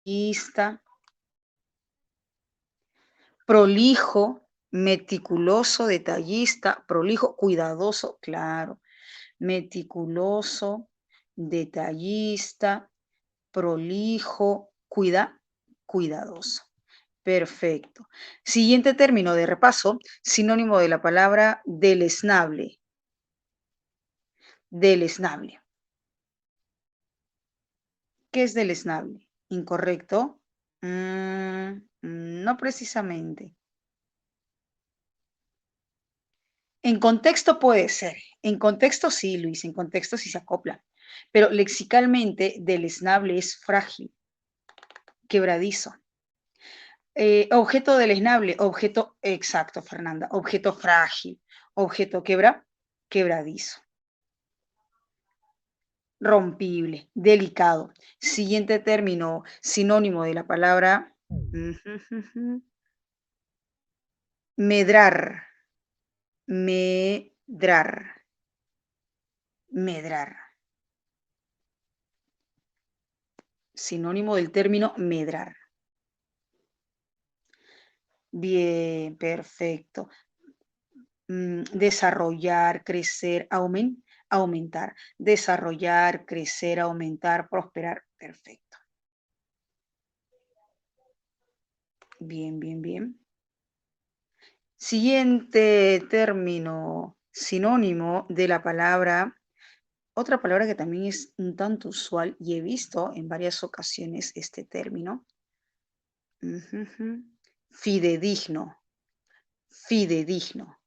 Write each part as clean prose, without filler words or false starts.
detallista, prolijo, meticuloso, detallista, prolijo, cuidadoso, claro, meticuloso, detallista, prolijo, cuidadoso. Perfecto. Siguiente término de repaso, sinónimo de la palabra deleznable. Deleznable. ¿Qué es deleznable? ¿Incorrecto? No precisamente. En contexto puede ser. En contexto sí, Luis, en contexto sí se acopla. Pero lexicalmente, deleznable es frágil, quebradizo. Objeto deleznable, objeto exacto, Fernanda. Objeto frágil, objeto quebradizo. Rompible, delicado. Siguiente término, sinónimo de la palabra medrar, medrar, medrar. Sinónimo del término medrar. Bien, perfecto. Desarrollar, crecer, aumentar. Desarrollar, crecer, aumentar, prosperar. Perfecto. Bien, bien, bien. Siguiente término, sinónimo de la palabra, otra palabra que también es un tanto usual y he visto en varias ocasiones este término. Fidedigno, fidedigno.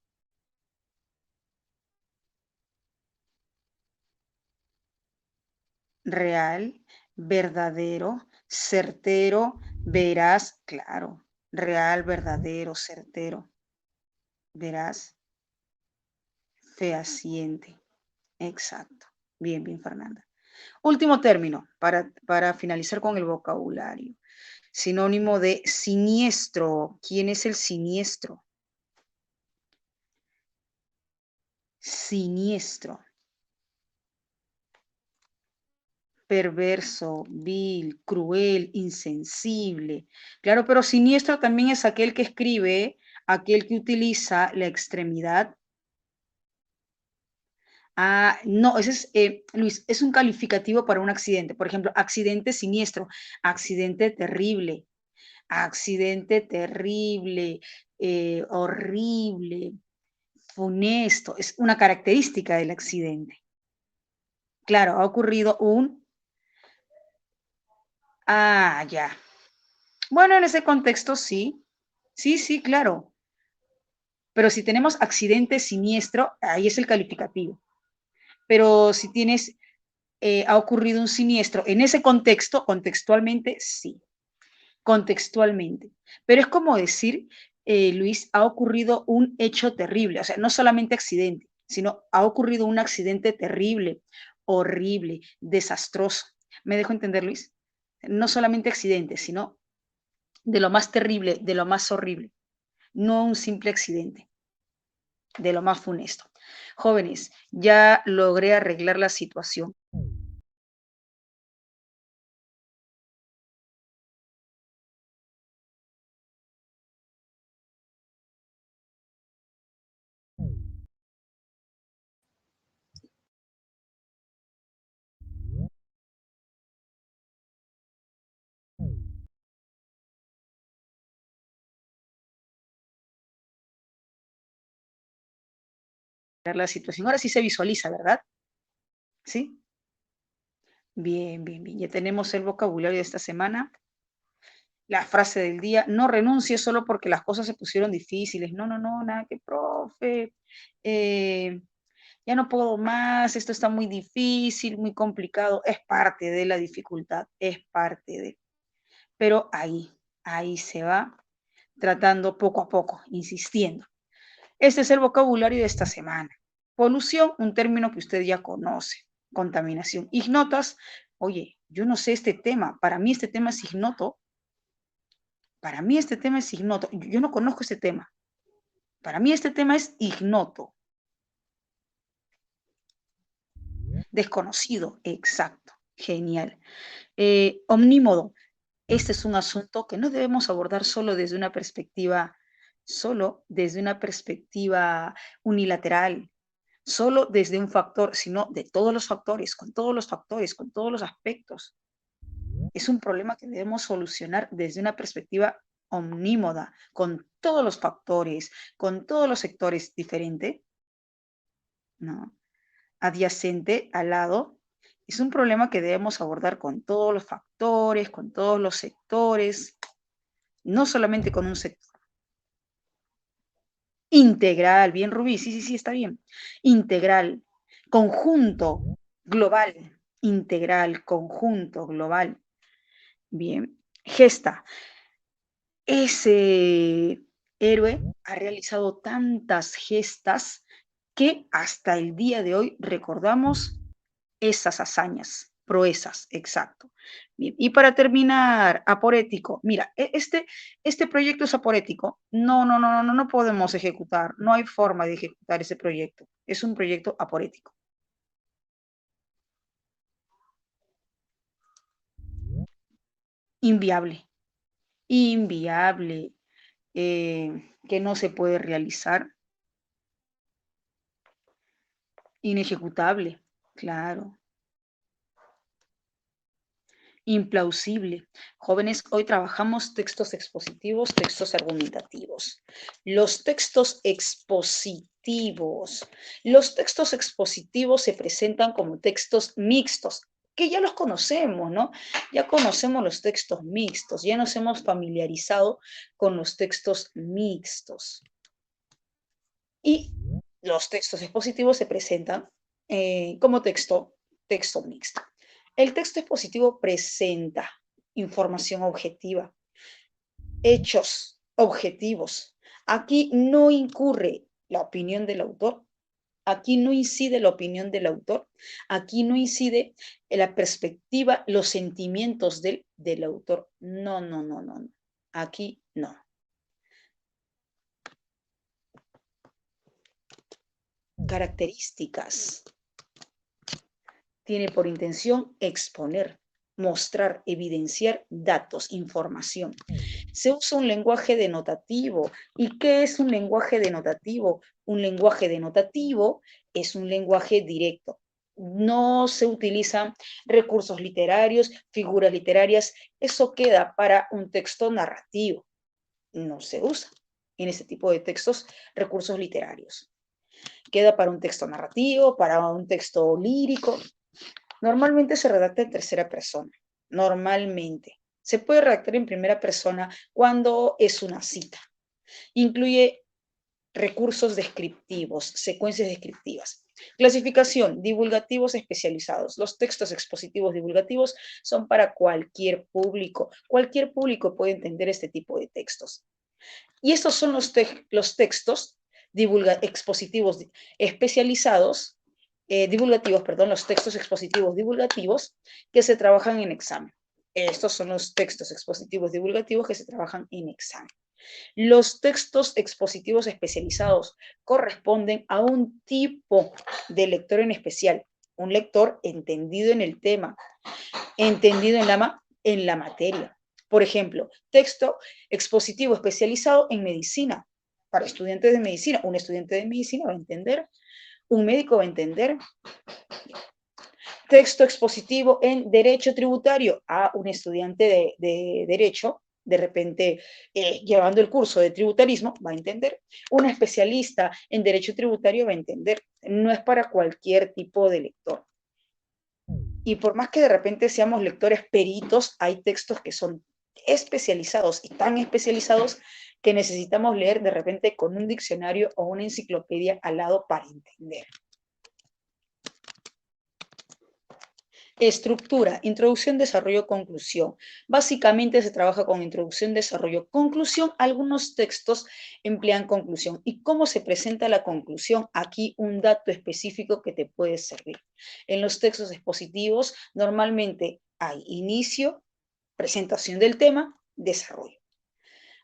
Real, verdadero, certero, veraz, claro. Real, verdadero, certero, veraz, fehaciente. Exacto. Bien, bien, Fernanda. Último término para finalizar con el vocabulario. Sinónimo de siniestro. ¿Quién es el siniestro? Siniestro. Perverso, vil, cruel, insensible. Claro, pero siniestro también es aquel que escribe, aquel que utiliza la extremidad. Ah, no, ese es, Luis, es un calificativo para un accidente. Por ejemplo, accidente siniestro, accidente terrible, horrible, funesto. Es una característica del accidente. Claro, ha ocurrido un... Ah, ya. Bueno, en ese contexto sí. Sí, sí, claro. Pero si tenemos accidente siniestro, ahí es el calificativo. Pero si tienes, ha ocurrido un siniestro en ese contexto, contextualmente, sí. Contextualmente. Pero es como decir, Luis, ha ocurrido un hecho terrible. O sea, no solamente accidente, sino ha ocurrido un accidente terrible, horrible, desastroso. ¿Me dejo entender, Luis? No solamente accidente, sino de lo más terrible, de lo más horrible. No un simple accidente, de lo más funesto. Jóvenes, ya logré arreglar la situación. La situación. Ahora sí se visualiza, ¿verdad? ¿Sí? Bien, bien, bien. Ya tenemos el vocabulario de esta semana. La frase del día, no renuncie solo porque las cosas se pusieron difíciles. No, no, no, nada que profe. eh, ya no puedo más, esto está muy difícil, muy complicado. Es parte de la dificultad, es parte de. Pero ahí se va tratando poco a poco, insistiendo. Este es el vocabulario de esta semana. Polución, un término que usted ya conoce. Contaminación. Ignotas, oye, yo no sé este tema. Para mí este tema es ignoto. Para mí este tema es ignoto. Yo no conozco este tema. Para mí este tema es ignoto. Desconocido. Exacto. Genial. Omnímodo. Este es un asunto que no debemos abordar solo desde una perspectiva unilateral, solo desde un factor, sino de todos los factores, con todos los factores, con todos los aspectos. Es un problema que debemos solucionar desde una perspectiva omnímoda, con todos los factores, con todos los sectores diferentes, ¿no? Adyacente, al lado, es un problema que debemos abordar con todos los factores, con todos los sectores, no solamente con un sector. Integral, bien Rubí, sí, sí, sí, está bien. Integral, conjunto, global, integral, conjunto, global. Bien. Gesta. Ese héroe ha realizado tantas gestas que hasta el día de hoy recordamos esas hazañas, proezas, exacto. Bien, y para terminar, aporético. Mira, este proyecto es aporético. No, no, no, no, no, no podemos ejecutar. No hay forma de ejecutar ese proyecto. Es un proyecto aporético. Inviable, inviable, que no se puede realizar, inejecutable, claro. Implausible. Jóvenes, hoy trabajamos textos expositivos, textos argumentativos. Los textos expositivos. Los textos expositivos se presentan como textos mixtos, que ya los conocemos, ¿no? Ya conocemos los textos mixtos, ya nos hemos familiarizado con los textos mixtos. Y los textos expositivos se presentan como texto mixto. El texto expositivo presenta información objetiva, hechos objetivos. Aquí no incurre la opinión del autor, aquí no incide la opinión del autor, aquí no incide la perspectiva, los sentimientos del autor. No, no, no, no, no. Aquí no. Características. Tiene por intención exponer, mostrar, evidenciar datos, información. Se usa un lenguaje denotativo. ¿Y qué es un lenguaje denotativo? Un lenguaje denotativo es un lenguaje directo. No se utilizan recursos literarios, figuras literarias. Eso queda para un texto narrativo. No se usa en ese tipo de textos recursos literarios. Queda para un texto narrativo, para un texto lírico. Normalmente se redacta en tercera persona. Normalmente. Se puede redactar en primera persona cuando es una cita. Incluye recursos descriptivos, secuencias descriptivas. Clasificación, divulgativos especializados. Los textos expositivos divulgativos son para cualquier público. Cualquier público puede entender este tipo de textos. Y estos son los textos expositivos especializados, divulgativos, perdón, los textos expositivos divulgativos que se trabajan en examen. Estos son los textos expositivos divulgativos que se trabajan en examen. Los textos expositivos especializados corresponden a un tipo de lector en especial, un lector entendido en el tema, entendido en la materia. Por ejemplo, texto expositivo especializado en medicina, para estudiantes de medicina. Un estudiante de medicina va a entender, un médico va a entender. Texto expositivo en derecho tributario a un estudiante de derecho, de repente llevando el curso de tributarismo, va a entender. Un especialista en derecho tributario va a entender. No es para cualquier tipo de lector. Y por más que de repente seamos lectores peritos, hay textos que son especializados y tan especializados que necesitamos leer de repente con un diccionario o una enciclopedia al lado para entender. Estructura, introducción, desarrollo, conclusión. Básicamente se trabaja con introducción, desarrollo, conclusión. Algunos textos emplean conclusión. ¿Y cómo se presenta la conclusión? Aquí un dato específico que te puede servir. En los textos expositivos normalmente hay inicio, presentación del tema, desarrollo.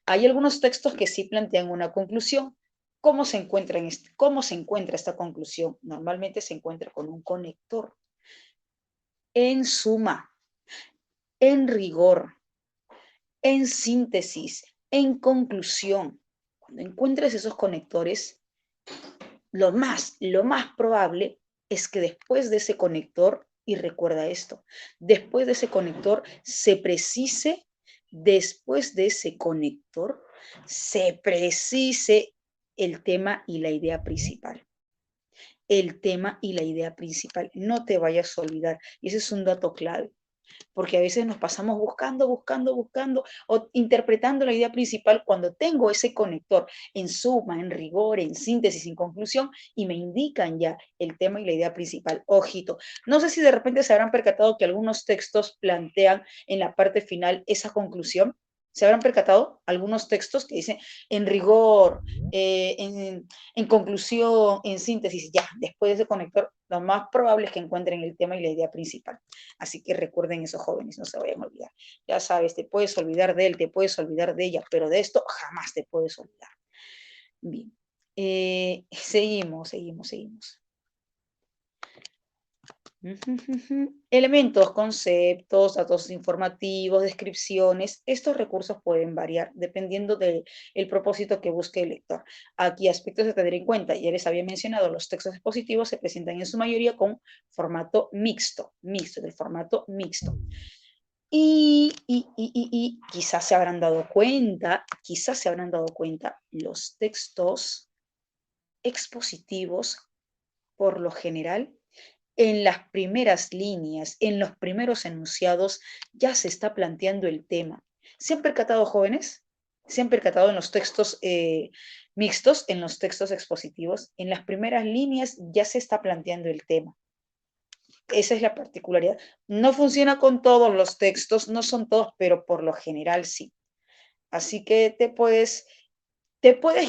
Hay algunos textos que sí plantean una conclusión. ¿Cómo se encuentra esta conclusión? Normalmente se encuentra con un conector. En suma, en rigor, en síntesis, en conclusión. Cuando encuentres esos conectores, lo más probable es que después de ese conector, y recuerda esto, después de ese conector después de ese conector, se precise el tema y la idea principal. El tema y la idea principal. No te vayas a olvidar. Y ese es un dato clave, porque a veces nos pasamos buscando o interpretando la idea principal cuando tengo ese conector en suma, en rigor, en síntesis, en conclusión, y me indican ya el tema y la idea principal. Ojito, no sé si de repente se habrán percatado que algunos textos plantean en la parte final esa conclusión. ¿Se habrán percatado algunos textos que dicen en rigor, en conclusión, en síntesis? Ya, después de ese conector, lo más probable es que encuentren el tema y la idea principal. Así que recuerden eso, jóvenes, no se vayan a olvidar. Ya sabes, te puedes olvidar de él, te puedes olvidar de ella, pero de esto jamás te puedes olvidar. Bien, seguimos. Elementos, conceptos, datos informativos, descripciones. Estos recursos pueden variar dependiendo del propósito que busque el lector. Aquí aspectos a tener en cuenta. Ya les había mencionado, los textos expositivos se presentan en su mayoría con formato del formato mixto. Y quizás se habrán dado cuenta, los textos expositivos, por lo general, en las primeras líneas, en los primeros enunciados, ya se está planteando el tema. ¿Se han percatado, jóvenes? ¿Se han percatado en los textos mixtos, en los textos expositivos? En las primeras líneas ya se está planteando el tema. Esa es la particularidad. No funciona con todos los textos, no son todos, pero por lo general sí. Así que te puedes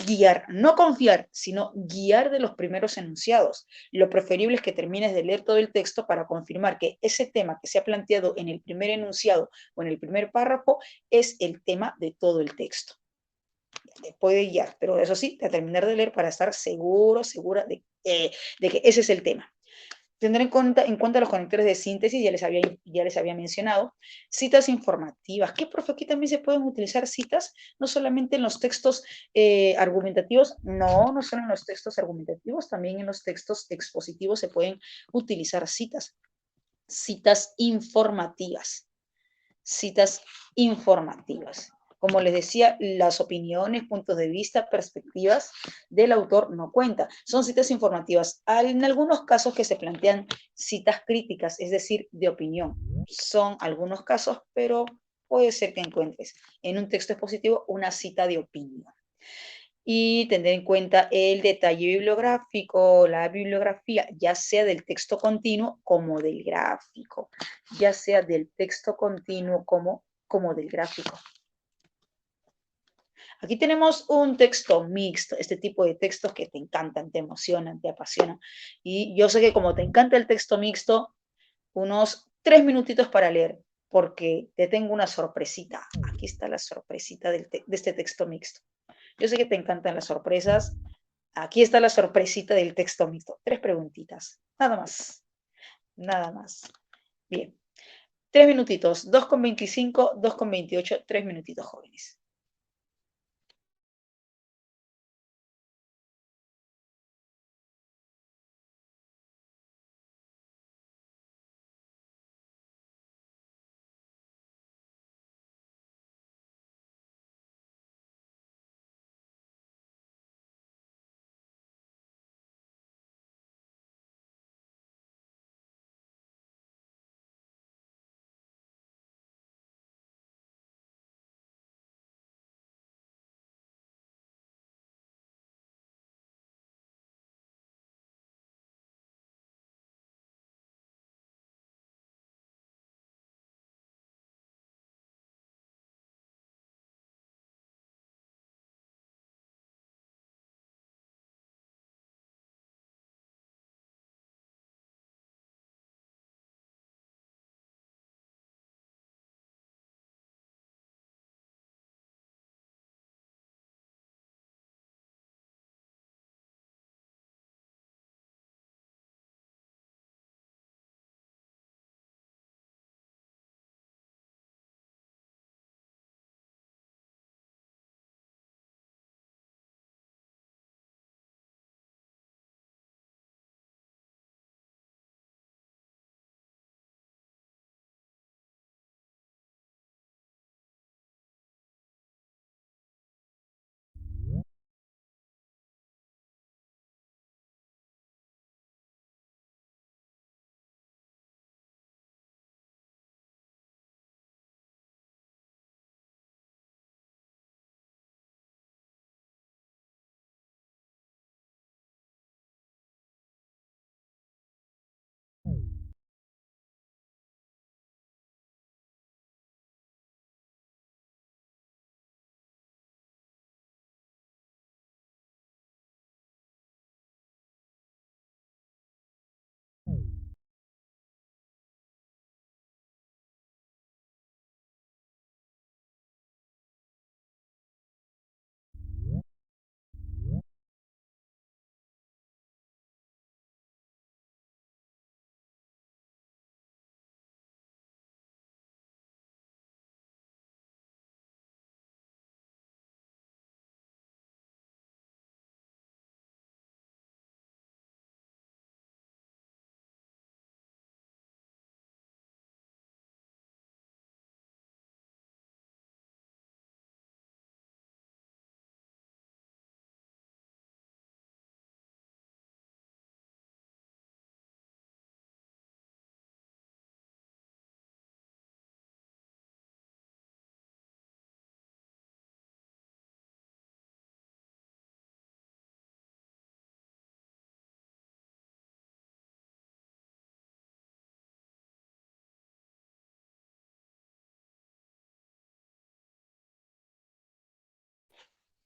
guiar, no confiar, sino guiar de los primeros enunciados. Lo preferible es que termines de leer todo el texto para confirmar que ese tema que se ha planteado en el primer enunciado o en el primer párrafo es el tema de todo el texto. Te puede guiar, pero eso sí, a terminar de leer para estar segura de que ese es el tema. Tener en cuenta los conectores de síntesis, ya les había mencionado. Citas informativas. ¿Qué, profe? Aquí también se pueden utilizar citas, no solamente en los textos argumentativos, no solo en los textos argumentativos, también en los textos expositivos se pueden utilizar citas. Citas informativas. Citas informativas. Como les decía, las opiniones, puntos de vista, perspectivas del autor no cuentan. Son citas informativas. En algunos casos que se plantean citas críticas, es decir, de opinión. Son algunos casos, pero puede ser que encuentres en un texto expositivo una cita de opinión. Y tener en cuenta el detalle bibliográfico, la bibliografía, ya sea del texto continuo como del gráfico, ya sea del texto continuo como del gráfico. Aquí tenemos un texto mixto, este tipo de textos que te encantan, te emocionan, te apasionan. Y yo sé que como te encanta el texto mixto, unos 3 minutitos para leer, porque te tengo una sorpresita. Aquí está la sorpresita de este texto mixto. Yo sé que te encantan las sorpresas. Aquí está la sorpresita del texto mixto. 3 preguntitas. Nada más. Nada más. Bien. 3 minutitos. 2:25, 2:28, 3 minutitos, jóvenes.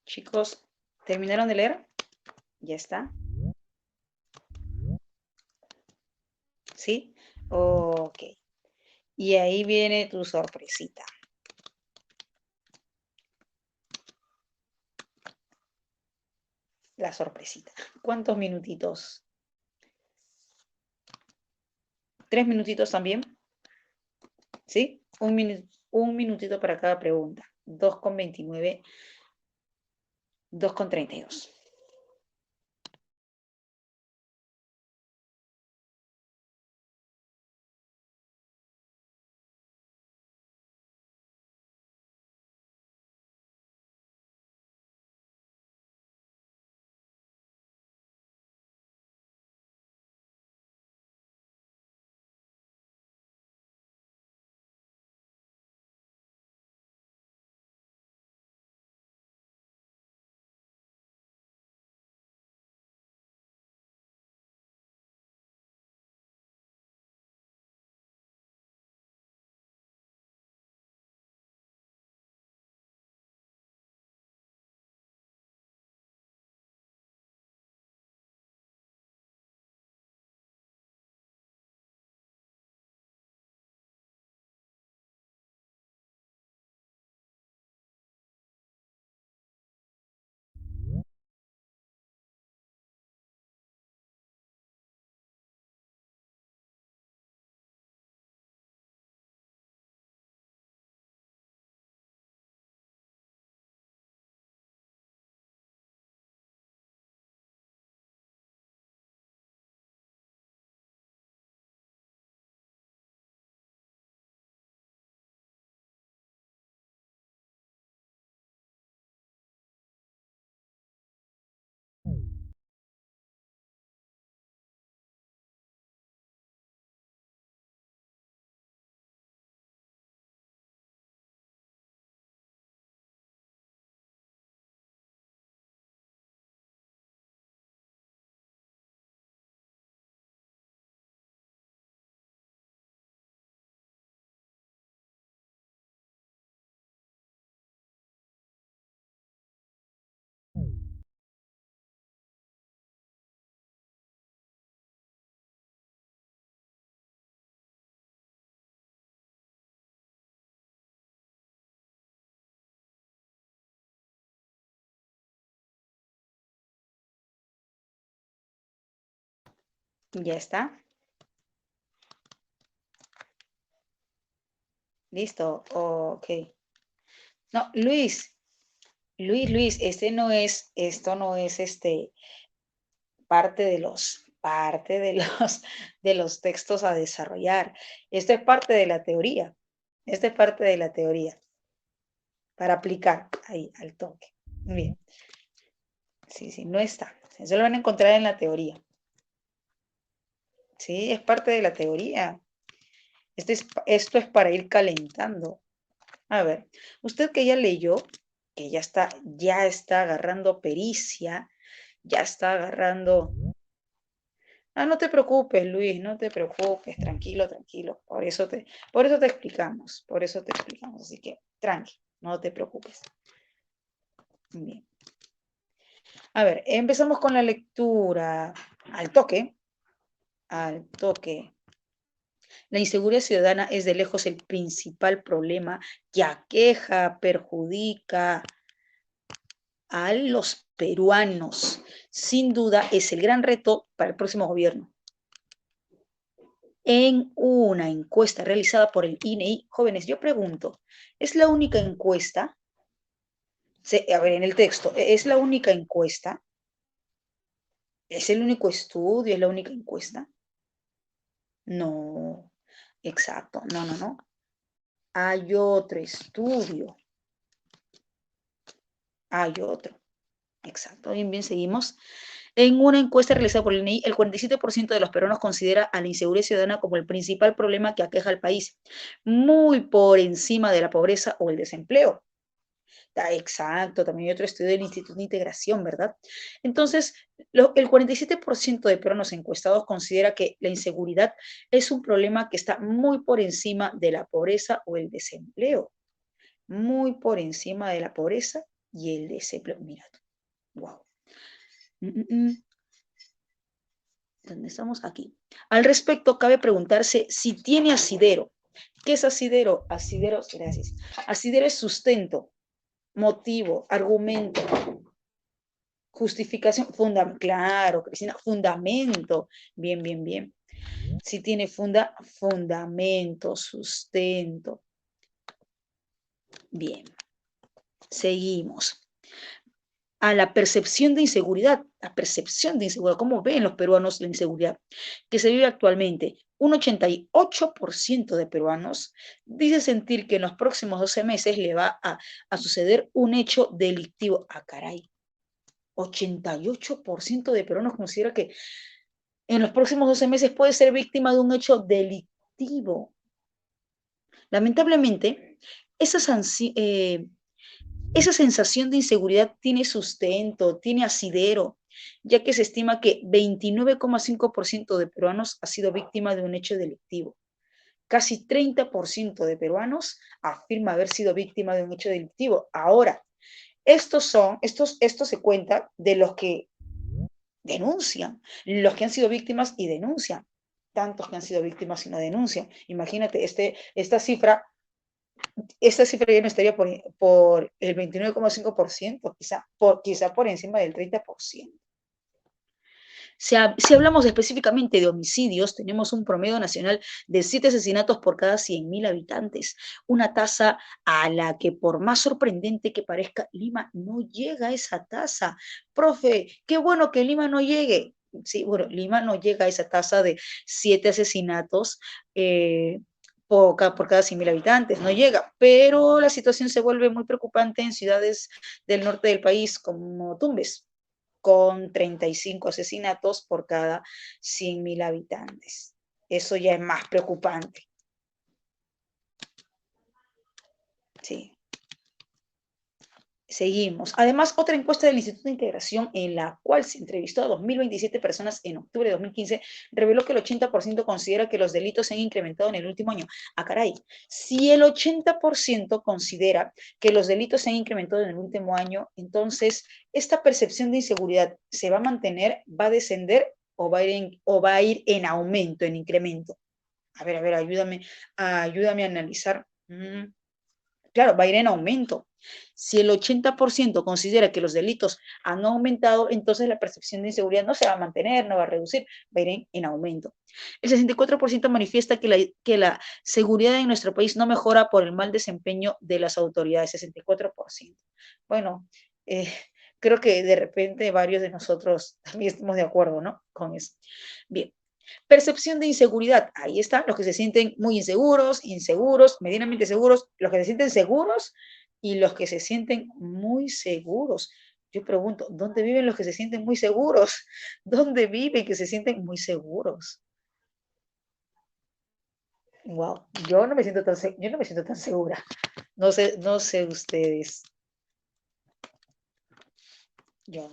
Chicos, ¿terminaron de leer? Ya está. ¿Sí? Ok. Y ahí viene tu sorpresita. La sorpresita. ¿Cuántos minutitos? 3 minutitos también. ¿Sí? Un minutito para cada pregunta. 2,29, 2,32. ¿Ya está? ¿Listo? Ok. No, Luis, esto no es parte de los, de los textos a desarrollar. Esto es parte de la teoría. Esto es parte de la teoría para aplicar ahí al toque. Bien. Sí, sí, no está. Eso lo van a encontrar en la teoría. Sí, es parte de la teoría. Esto es para ir calentando. A ver, usted que ya leyó, que ya está agarrando pericia, ya está agarrando. Ah, no te preocupes, Luis, no te preocupes, tranquilo, tranquilo. Por eso te explicamos, por eso te explicamos. Así que tranqui, no te preocupes. Bien. A ver, empezamos con la lectura. Al toque, al toque. La inseguridad ciudadana es de lejos el principal problema que aqueja, perjudica a los peruanos. Sin duda es el gran reto para el próximo gobierno. En una encuesta realizada por el INEI, jóvenes, yo pregunto, ¿es la única encuesta? A ver, en el texto, ¿es la única encuesta? ¿Es el único estudio? ¿Es la única encuesta? No, exacto, no, no, no. Hay otro estudio, hay otro. Exacto, bien, bien, seguimos. En una encuesta realizada por el INEI, el 47% de los peruanos considera a la inseguridad ciudadana como el principal problema que aqueja al país, muy por encima de la pobreza o el desempleo. Exacto, también hay otro estudio del Instituto de Integración, ¿verdad? Entonces, el 47% de peruanos encuestados considera que la inseguridad es un problema que está muy por encima de la pobreza o el desempleo. Muy por encima de la pobreza y el desempleo. Mira, wow. ¿Dónde estamos? Aquí. Al respecto, cabe preguntarse si tiene asidero. ¿Qué es asidero? Asidero, gracias. Asidero es sustento, motivo, argumento, justificación, claro, Cristina, fundamento. Bien, bien, bien. Si tiene fundamento, sustento. Bien. Seguimos. A la percepción de inseguridad, ¿cómo ven los peruanos la inseguridad que se vive actualmente? Un 88% de peruanos dice sentir que en los próximos 12 meses le va a suceder un hecho delictivo. Ah, caray, 88% de peruanos considera que en los próximos 12 meses puede ser víctima de un hecho delictivo. Lamentablemente, esa sensación de inseguridad tiene sustento, tiene asidero, ya que se estima que 29,5% de peruanos ha sido víctima de un hecho delictivo. Casi 30% de peruanos afirma haber sido víctima de un hecho delictivo. Ahora, esto se cuenta de los que denuncian, los que han sido víctimas y denuncian, tantos que han sido víctimas y no denuncian. Imagínate, esta cifra ya no estaría por el 29,5%, quizá por encima del 30%. Si hablamos específicamente de homicidios, tenemos un promedio nacional de 7 asesinatos por cada 100.000 habitantes, una tasa a la que, por más sorprendente que parezca, Lima no llega a esa tasa. Profe, qué bueno que Lima no llegue. Sí, bueno, Lima no llega a esa tasa de 7 asesinatos por cada 100.000 habitantes, no llega, pero la situación se vuelve muy preocupante en ciudades del norte del país como Tumbes, con 35 asesinatos por cada 100.000 habitantes. Eso ya es más preocupante. Sí. Seguimos. Además, otra encuesta del Instituto de Integración, en la cual se entrevistó a 2.027 personas en octubre de 2015, reveló que el 80% considera que los delitos se han incrementado en el último año. Ah, caray. Si el 80% considera que los delitos se han incrementado en el último año, entonces, ¿esta percepción de inseguridad se va a mantener, va a descender o va a ir en aumento, en incremento? A ver, ayúdame a analizar. Claro, va a ir en aumento. Si el 80% considera que los delitos han aumentado, entonces la percepción de inseguridad no se va a mantener, no va a reducir, va a ir en aumento. El 64% manifiesta que la seguridad en nuestro país no mejora por el mal desempeño de las autoridades, 64%. Bueno, creo que de repente varios de nosotros también estamos de acuerdo, ¿no? Con eso. Bien. Percepción de inseguridad. Ahí están los que se sienten muy inseguros, medianamente seguros, los que se sienten seguros y los que se sienten muy seguros. Yo pregunto, ¿dónde viven los que se sienten muy seguros? ¿Dónde viven que se sienten muy seguros? Wow, yo no me siento tan segura. No sé ustedes. Yo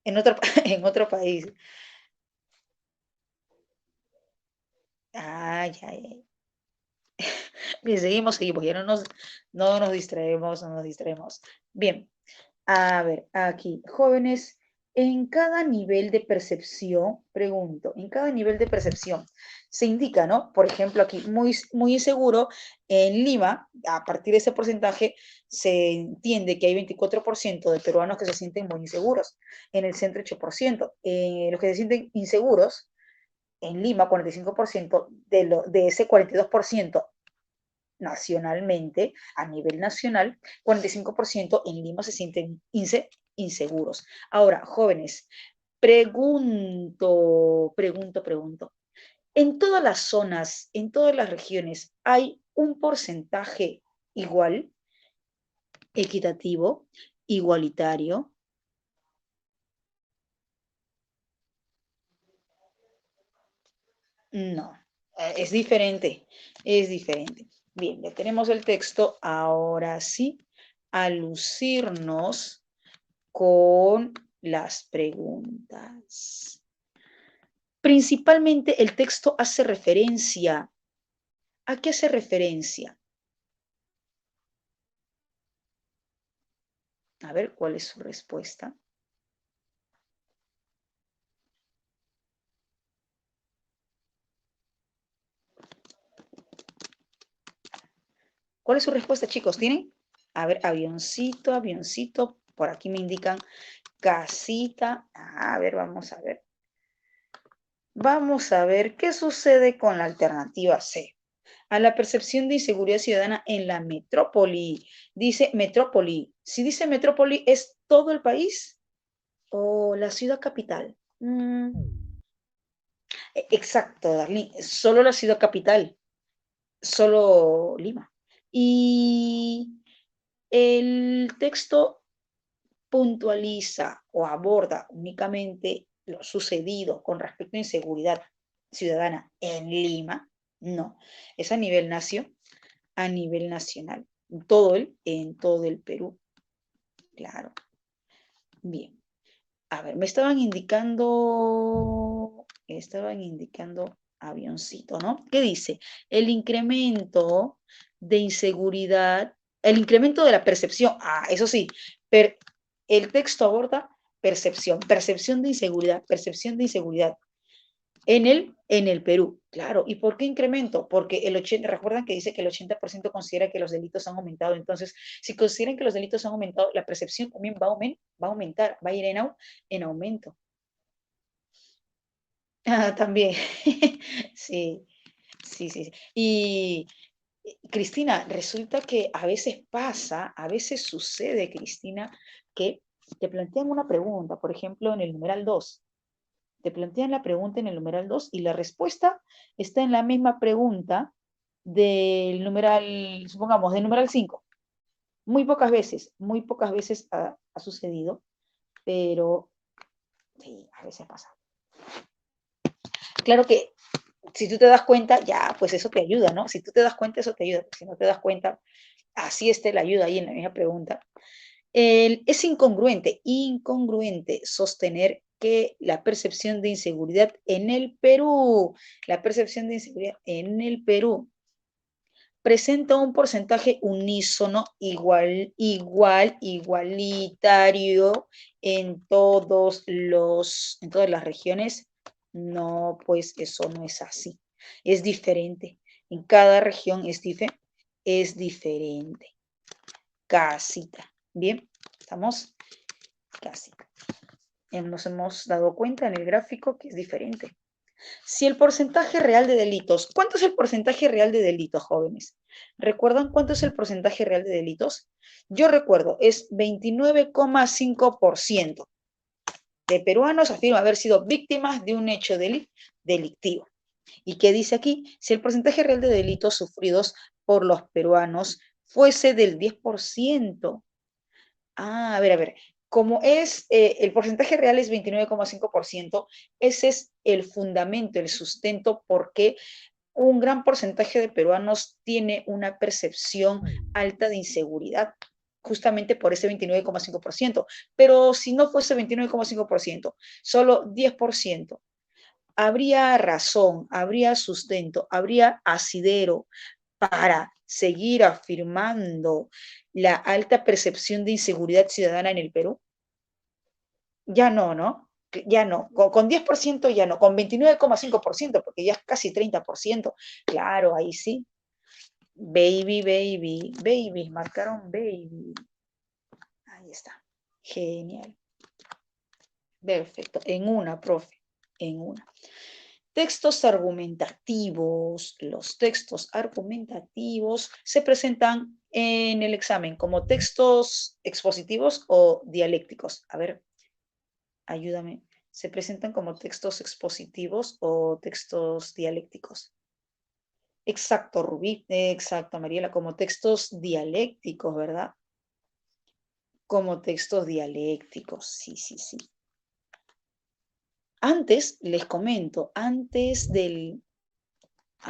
en otro, en otro país. Ay, ay, ay. Bien, seguimos, ya no nos distraemos. Bien, a ver, aquí, jóvenes, en cada nivel de percepción, pregunto, en cada nivel de percepción se indica, ¿no? Por ejemplo, aquí, muy inseguro, en Lima, a partir de ese porcentaje, se entiende que hay 24% de peruanos que se sienten muy inseguros, en el centro 8%, los que se sienten inseguros, en Lima, 45%, de ese 42% nacionalmente, a nivel nacional, 45% en Lima se sienten inseguros. Ahora, jóvenes, pregunto, ¿en todas las zonas, en todas las regiones, hay un porcentaje igual, equitativo, igualitario? No, es diferente, es diferente. Bien, ya tenemos el texto. Ahora sí, a lucirnos con las preguntas. Principalmente el texto hace referencia. ¿A qué hace referencia? A ver, ¿cuál es su respuesta? ¿Cuál es su respuesta, chicos? ¿Tienen? A ver, avioncito, avioncito. Por aquí me indican casita. A ver, vamos a ver. Vamos a ver qué sucede con la alternativa C. A la percepción de inseguridad ciudadana en la metrópoli. Dice metrópoli. Si dice metrópoli, ¿es todo el país o la ciudad capital? Exacto, Darlene. Solo la ciudad capital. Solo Lima. Y el texto puntualiza o aborda únicamente lo sucedido con respecto a inseguridad ciudadana en Lima, no, es a nivel a nivel nacional, en todo el Perú, claro. Bien, a ver, me estaban indicando avioncito, ¿no? ¿Qué dice? El incremento de inseguridad, el incremento de la percepción, eso sí, el texto aborda percepción de inseguridad en el Perú, claro. ¿Y por qué incremento? Porque recuerdan que dice que el 80% considera que los delitos han aumentado. Entonces, si consideran que los delitos han aumentado, la percepción también va a aumentar, va a ir en aumento. También, sí, sí, sí. Y Cristina, resulta que a veces pasa, a veces sucede, Cristina, que te plantean una pregunta, por ejemplo, en el numeral 2. Te plantean la pregunta en el numeral 2 y la respuesta está en la misma pregunta del numeral, supongamos, del numeral 5. Muy pocas veces ha sucedido, pero sí, a veces pasa. Claro que si tú te das cuenta, ya, pues eso te ayuda, ¿no? Si tú te das cuenta, eso te ayuda. Si no te das cuenta, así esté la ayuda ahí en la misma pregunta. Es incongruente sostener que la percepción de inseguridad en el Perú, la percepción de inseguridad en el Perú presenta un porcentaje unísono igualitario en todas las regiones. No, pues eso no es así. Es diferente. En cada región es diferente. Casita. Bien, estamos casita. Nos hemos dado cuenta en el gráfico que es diferente. Si el porcentaje real de delitos, ¿cuánto es el porcentaje real de delitos, jóvenes? ¿Recuerdan cuánto es el porcentaje real de delitos? Yo recuerdo, es 29,5% de peruanos afirman haber sido víctimas de un hecho delictivo. ¿Y qué dice aquí? Si el porcentaje real de delitos sufridos por los peruanos fuese del 10%. A ver, como es el porcentaje real es 29,5%, ese es el fundamento, el sustento porque un gran porcentaje de peruanos tiene una percepción alta de inseguridad, justamente por ese 29,5%. Pero si no fuese 29,5%, solo 10%, habría razón, habría sustento, habría asidero para seguir afirmando la alta percepción de inseguridad ciudadana en el Perú? Ya no, ¿no? Ya no, con 10% ya no, con 29,5%, porque ya es casi 30%. Claro, ahí sí. Baby, baby, baby, marcaron baby. Ahí está. Genial. Perfecto. En una, profe, en una. Textos argumentativos. Los textos argumentativos se presentan en el examen como textos expositivos o dialécticos. A ver, ayúdame. ¿Se presentan como textos expositivos o textos dialécticos? Exacto, Rubí. Exacto, Mariela, como textos dialécticos, ¿verdad? Como textos dialécticos, sí, sí, sí. Antes, les comento, a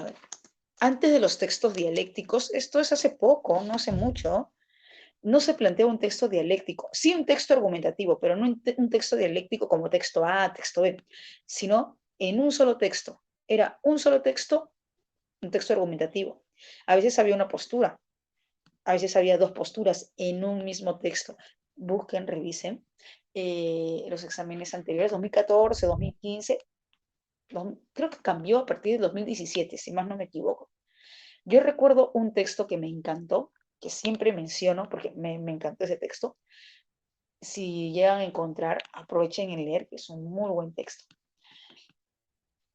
ver, antes de los textos dialécticos, esto es hace poco, no hace mucho, no se plantea un texto dialéctico, sí un texto argumentativo, pero no un texto dialéctico como texto A, texto B, sino en un solo texto. Era un solo texto, un texto argumentativo. A veces había una postura, a veces había dos posturas en un mismo texto, busquen, revisen los exámenes anteriores, 2014, 2015, creo que cambió a partir del 2017, si más no me equivoco. Yo recuerdo un texto que me encantó, que siempre menciono porque me encantó ese texto. Si llegan a encontrar, aprovechen en leer, que es un muy buen texto.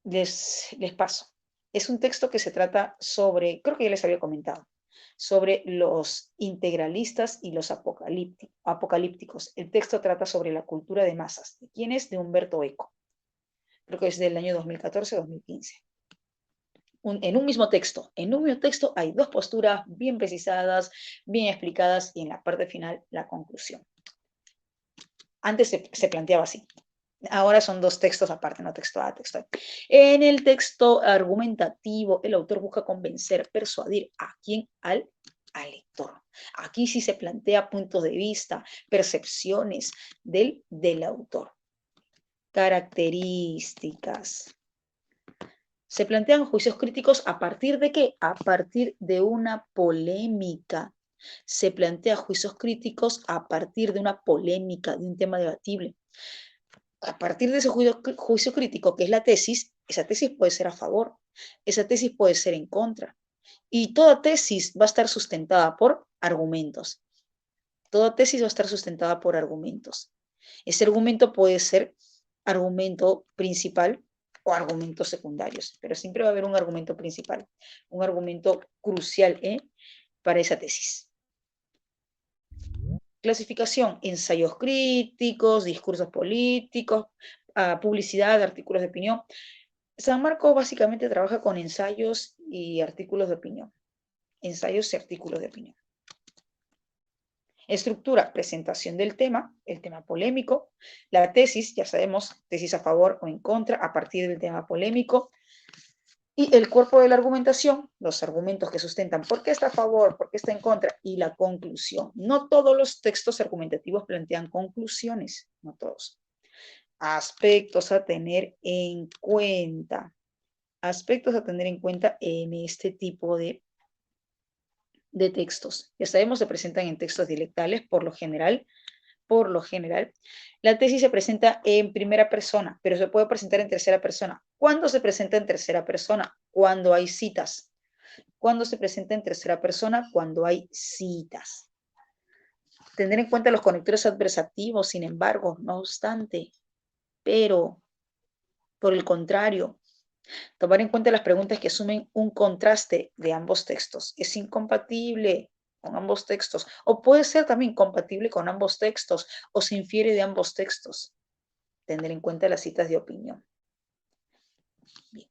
Les paso. Es un texto que se trata sobre, creo que ya les había comentado, sobre los integralistas y los apocalípticos. El texto trata sobre la cultura de masas. ¿De quién es? De Humberto Eco. Creo que es del año 2014-2015. En un mismo texto hay dos posturas bien precisadas, bien explicadas y en la parte final la conclusión. Antes se planteaba así. Ahora son dos textos aparte, no texto A, texto B. En el texto argumentativo, el autor busca convencer, persuadir a quién, al lector. Aquí sí se plantea puntos de vista, percepciones del autor. Características. Se plantean juicios críticos a partir de qué? A partir de una polémica. Se plantea juicios críticos a partir de una polémica, de un tema debatible. A partir de ese juicio crítico, que es la tesis, esa tesis puede ser a favor, esa tesis puede ser en contra. Y toda tesis va a estar sustentada por argumentos. Toda tesis va a estar sustentada por argumentos. Ese argumento puede ser argumento principal o argumentos secundarios, pero siempre va a haber un argumento principal, un argumento crucial para esa tesis. Clasificación: ensayos críticos, discursos políticos, publicidad, artículos de opinión. San Marcos básicamente trabaja con ensayos y artículos de opinión. Ensayos y artículos de opinión. Estructura: presentación del tema, el tema polémico. La tesis, ya sabemos, tesis a favor o en contra a partir del tema polémico. Y el cuerpo de la argumentación, los argumentos que sustentan por qué está a favor, por qué está en contra, y la conclusión. No todos los textos argumentativos plantean conclusiones, no todos. Aspectos a tener en cuenta. Aspectos a tener en cuenta en este tipo de textos. Ya sabemos, se presentan en textos dialectales por lo general. La tesis se presenta en primera persona, pero se puede presentar en tercera persona. ¿Cuándo se presenta en tercera persona? Cuando hay citas. ¿Cuándo se presenta en tercera persona? Cuando hay citas. Tener en cuenta los conectores adversativos, sin embargo, no obstante, pero, por el contrario, tomar en cuenta las preguntas que asumen un contraste de ambos textos. Es incompatible con ambos textos, o puede ser también compatible con ambos textos, o se infiere de ambos textos. Tener en cuenta las citas de opinión. Bien.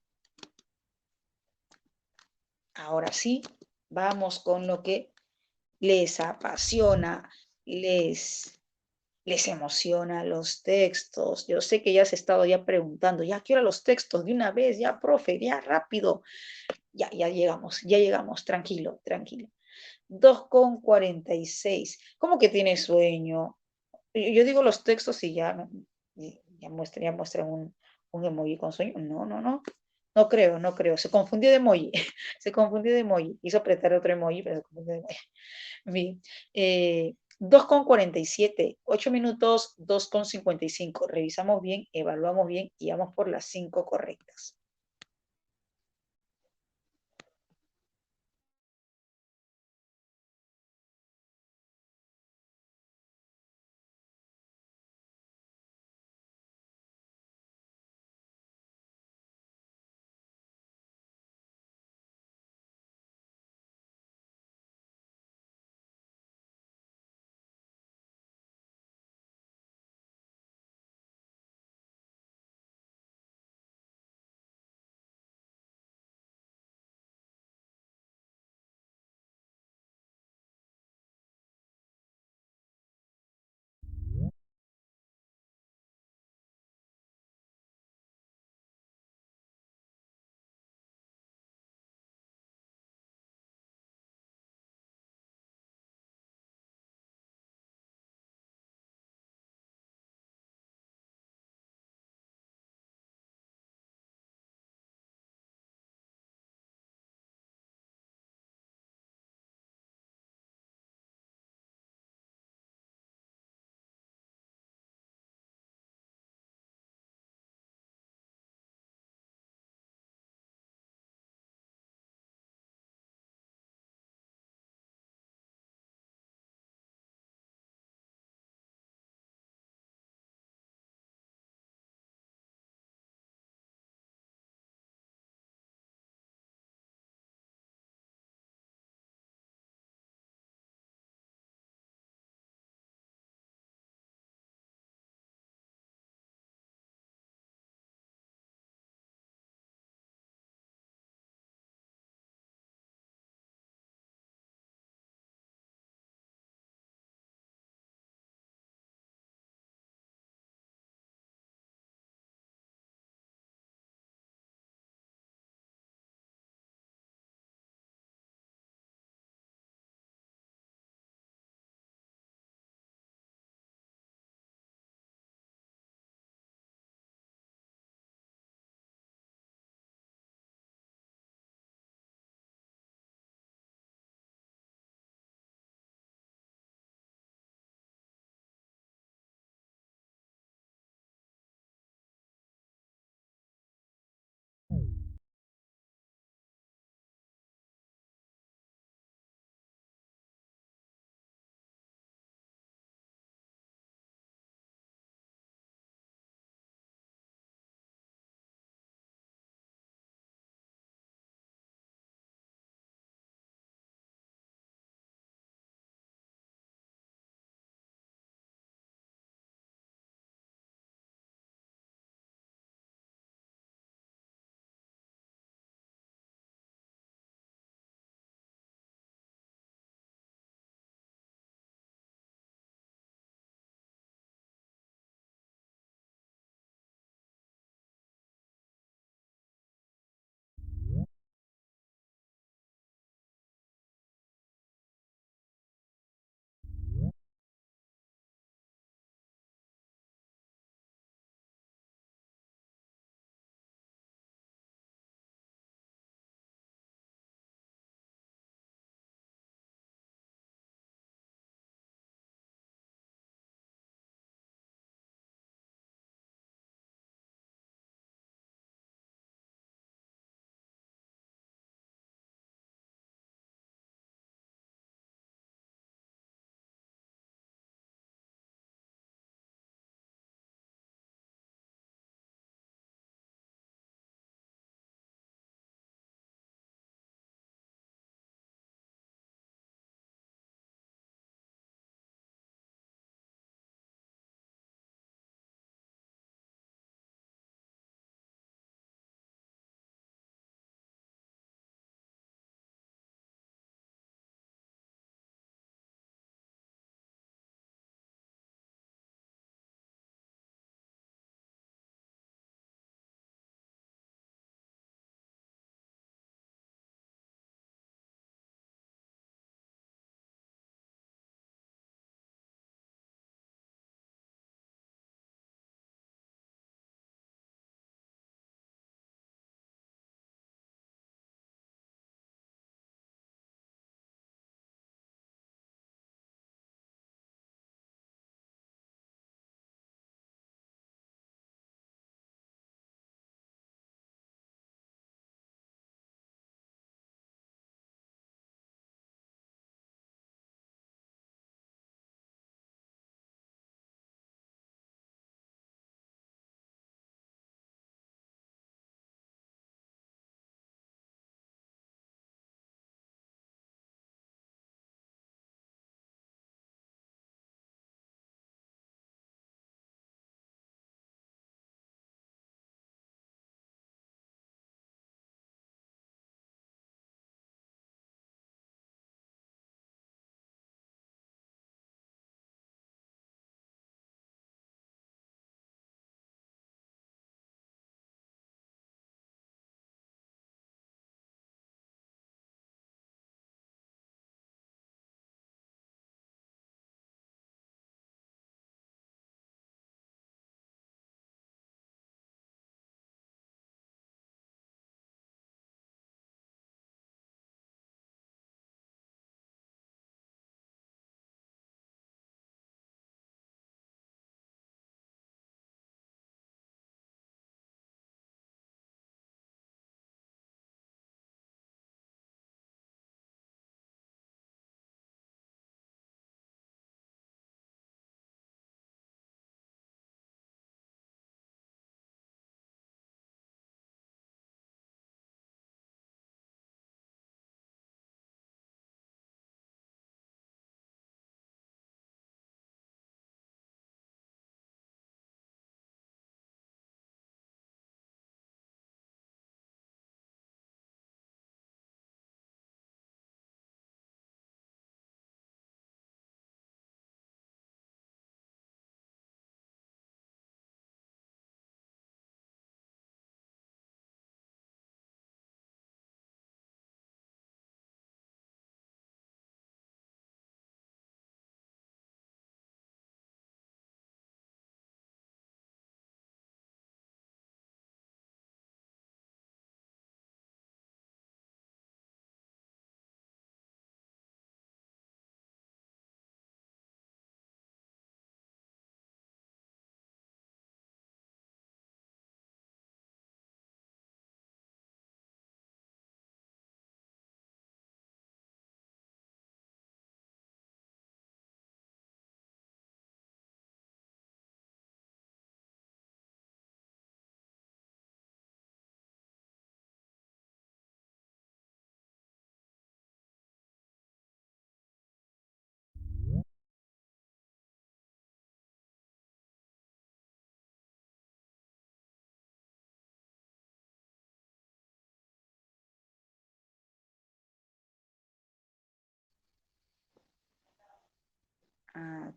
Ahora sí, vamos con lo que les apasiona, les emociona los textos. Yo sé que ya has estado ya preguntando, ya quiero los textos de una vez, ya, profe, ya rápido. Ya llegamos, tranquilo, tranquilo. 2:46. ¿Cómo que tienes sueño? Yo digo los textos y ya muestran un emoji con sueño. No, no, no. No creo, no creo. Se confundió de emoji. Se confundió de emoji. Hizo apretar otro emoji, pero se confundió de emoji. Bien. 2:47. 8 minutos, 2:55. Revisamos bien, evaluamos bien y vamos por las 5 correctas.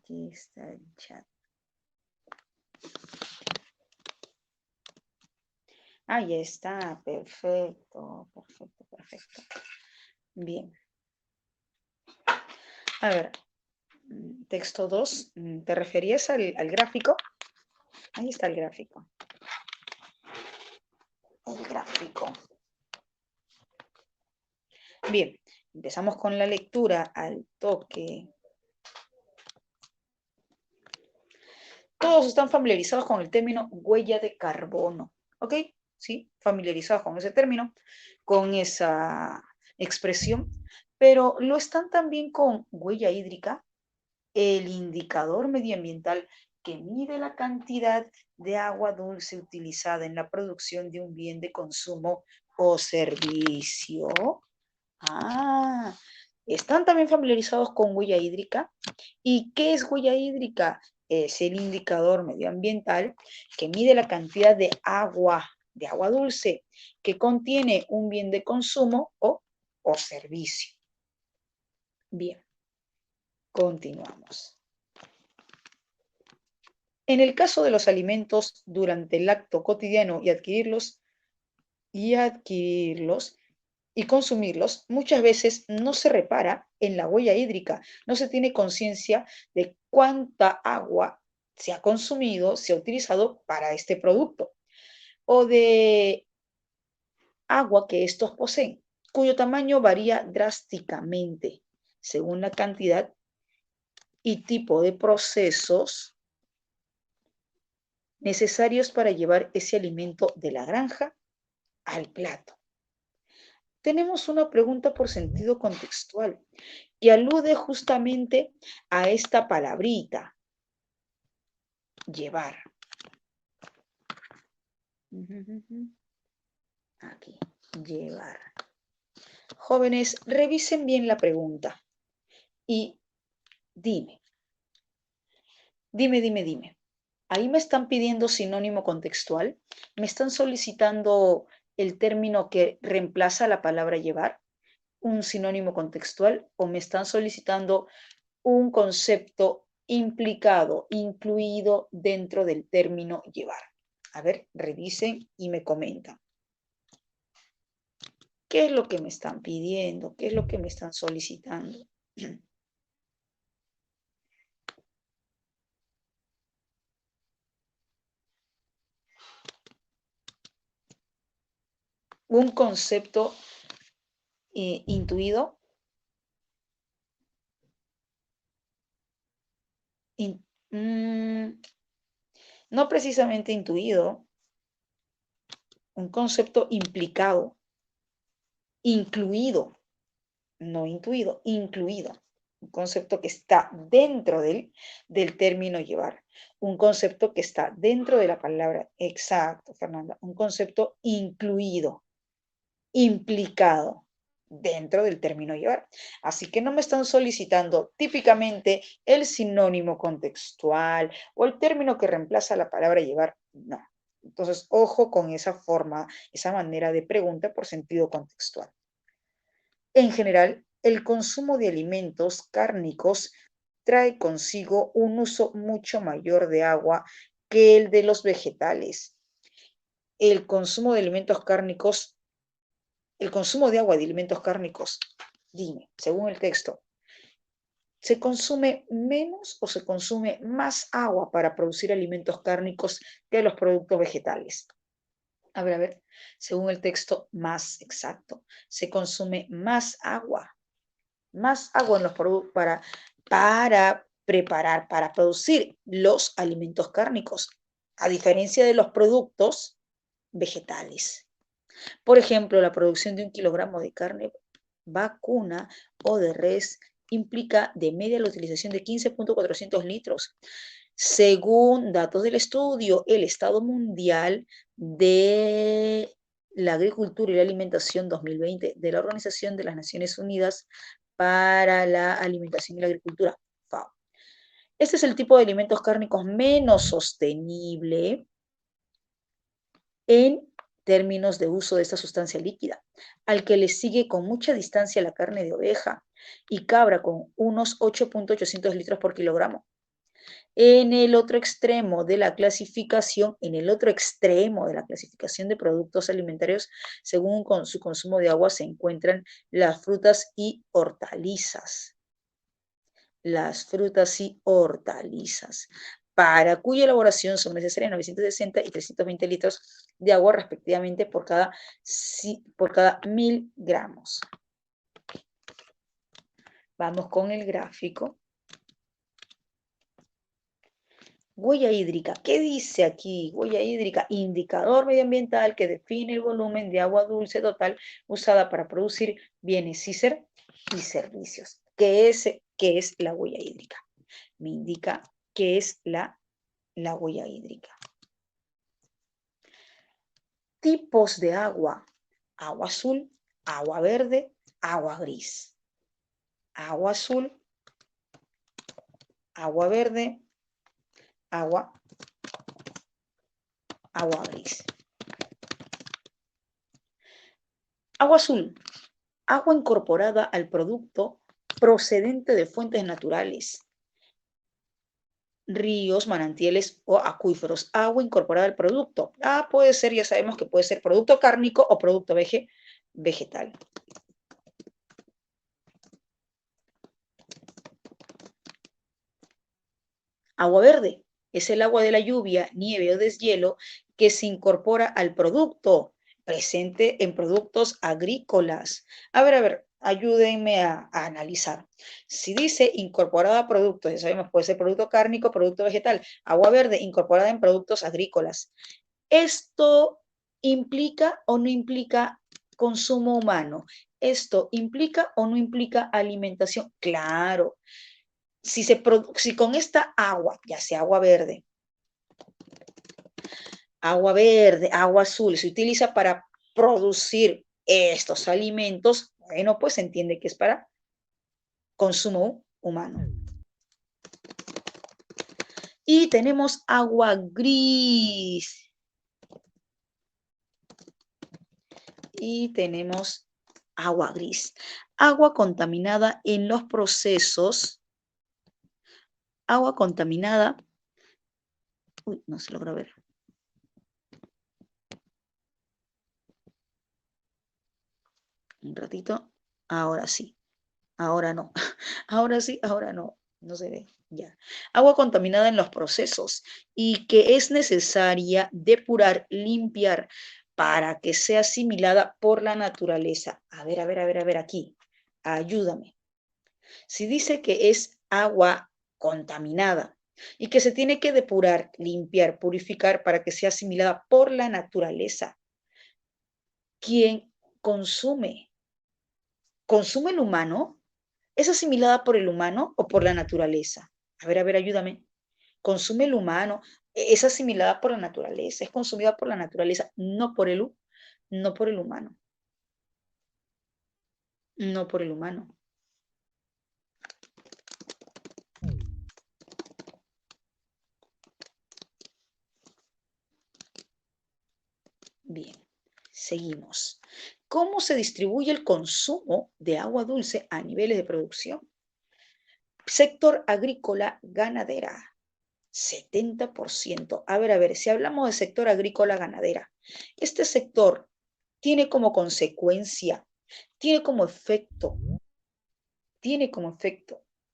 Aquí está el chat. Ahí está, perfecto, perfecto, perfecto. Bien. A ver, texto 2, ¿te referías al gráfico? Ahí está el gráfico. El gráfico. Bien, empezamos con la lectura al toque. Todos están familiarizados con el término huella de carbono, ¿ok? Sí, familiarizados con ese término, con esa expresión, pero lo están también con huella hídrica, el indicador medioambiental que mide la cantidad de agua dulce utilizada en la producción de un bien de consumo o servicio. Ah, están también familiarizados con huella hídrica. ¿Y qué es huella hídrica? Es el indicador medioambiental que mide la cantidad de agua dulce que contiene un bien de consumo o servicio. Bien, continuamos. En el caso de los alimentos durante el acto cotidiano y adquirirlos y consumirlos, muchas veces no se repara en la huella hídrica, no se tiene conciencia de cuánta agua se ha consumido, se ha utilizado para este producto, o de agua que estos poseen, cuyo tamaño varía drásticamente según la cantidad y tipo de procesos necesarios para llevar ese alimento de la granja al plato. Tenemos una pregunta por sentido contextual que alude justamente a esta palabrita, llevar. Aquí, llevar. Jóvenes, revisen bien la pregunta y dime. Ahí me están pidiendo sinónimo contextual, me están solicitando el término que reemplaza la palabra llevar, un sinónimo contextual, o me están solicitando un concepto implicado, incluido dentro del término llevar. A ver, revisen y me comentan. ¿Qué es lo que me están pidiendo? ¿Qué es lo que me están solicitando? Un concepto intuido, no precisamente intuido, un concepto implicado, incluido, no intuido, incluido. Un concepto que está dentro del término llevar. Un concepto que está dentro de la palabra. Exacto, Fernanda. Un concepto incluido, implicado dentro del término llevar. Así que no me están solicitando típicamente el sinónimo contextual o el término que reemplaza la palabra llevar. No. Entonces, ojo con esa forma, esa manera de pregunta por sentido contextual. En general, el consumo de alimentos cárnicos trae consigo un uso mucho mayor de agua que el de los vegetales. El consumo de alimentos cárnicos, el consumo de agua de alimentos cárnicos, dime, según el texto, ¿se consume menos o se consume más agua para producir alimentos cárnicos que los productos vegetales? A ver, según el texto más exacto, se consume más agua en los productos para preparar, para producir los alimentos cárnicos, a diferencia de los productos vegetales. Por ejemplo, la producción de 1 kilogramo de carne vacuna o de res implica de media la utilización de 15.400 litros. Según datos del estudio, el Estado Mundial de la Agricultura y la Alimentación 2020 de la Organización de las Naciones Unidas para la Alimentación y la Agricultura, FAO. Este es el tipo de alimentos cárnicos menos sostenible en términos de uso de esta sustancia líquida, al que le sigue con mucha distancia la carne de oveja y cabra con unos 8.800 litros por kilogramo. En el otro extremo de la clasificación, de productos alimentarios, según con su consumo de agua, se encuentran las frutas y hortalizas. Las frutas y hortalizas, para cuya elaboración son necesarias 960 y 320 litros de agua respectivamente por cada 1000 gramos. Vamos con el gráfico. Huella hídrica. ¿Qué dice aquí? Huella hídrica, indicador medioambiental que define el volumen de agua dulce total usada para producir bienes y servicios. ¿Qué es la huella hídrica? Me indica qué es la huella hídrica. Tipos de agua: agua azul, agua verde, agua gris. Agua azul, agua verde, agua gris. Agua azul, agua incorporada al producto procedente de fuentes naturales, ríos, manantiales o acuíferos. Agua incorporada al producto. Puede ser, ya sabemos que puede ser producto cárnico o producto vegetal. Agua verde es el agua de la lluvia, nieve o deshielo que se incorpora al producto, presente en productos agrícolas. A ver, ayúdenme a analizar. Si dice incorporada a productos, ya sabemos, puede ser producto cárnico, producto vegetal. Agua verde incorporada en productos agrícolas. ¿Esto implica o no implica consumo humano? ¿Esto implica o no implica alimentación? Claro. Si con esta agua, ya sea agua verde, agua azul, se utiliza para producir estos alimentos, bueno, pues se entiende que es para consumo humano. Y tenemos agua gris. Agua contaminada en los procesos. Agua contaminada. Uy, no se logra ver. Un ratito. Ahora sí. Ahora no. Ahora sí, ahora no. No se ve. Ya. Agua contaminada en los procesos y que es necesaria depurar, limpiar para que sea asimilada por la naturaleza. A ver aquí. Ayúdame. Si dice que es agua contaminada y que se tiene que depurar, limpiar, purificar para que sea asimilada por la naturaleza, ¿quién consume? ¿Consume el humano? ¿Es asimilada por el humano o por la naturaleza? A ver, ayúdame. ¿Consume el humano? ¿Es asimilada por la naturaleza? ¿Es consumida por la naturaleza? No por el humano. No por el humano. Bien, seguimos. ¿Cómo se distribuye el consumo de agua dulce a niveles de producción? Sector agrícola ganadera, 70%. A ver, si hablamos de sector agrícola ganadera, este sector tiene como consecuencia, tiene como efecto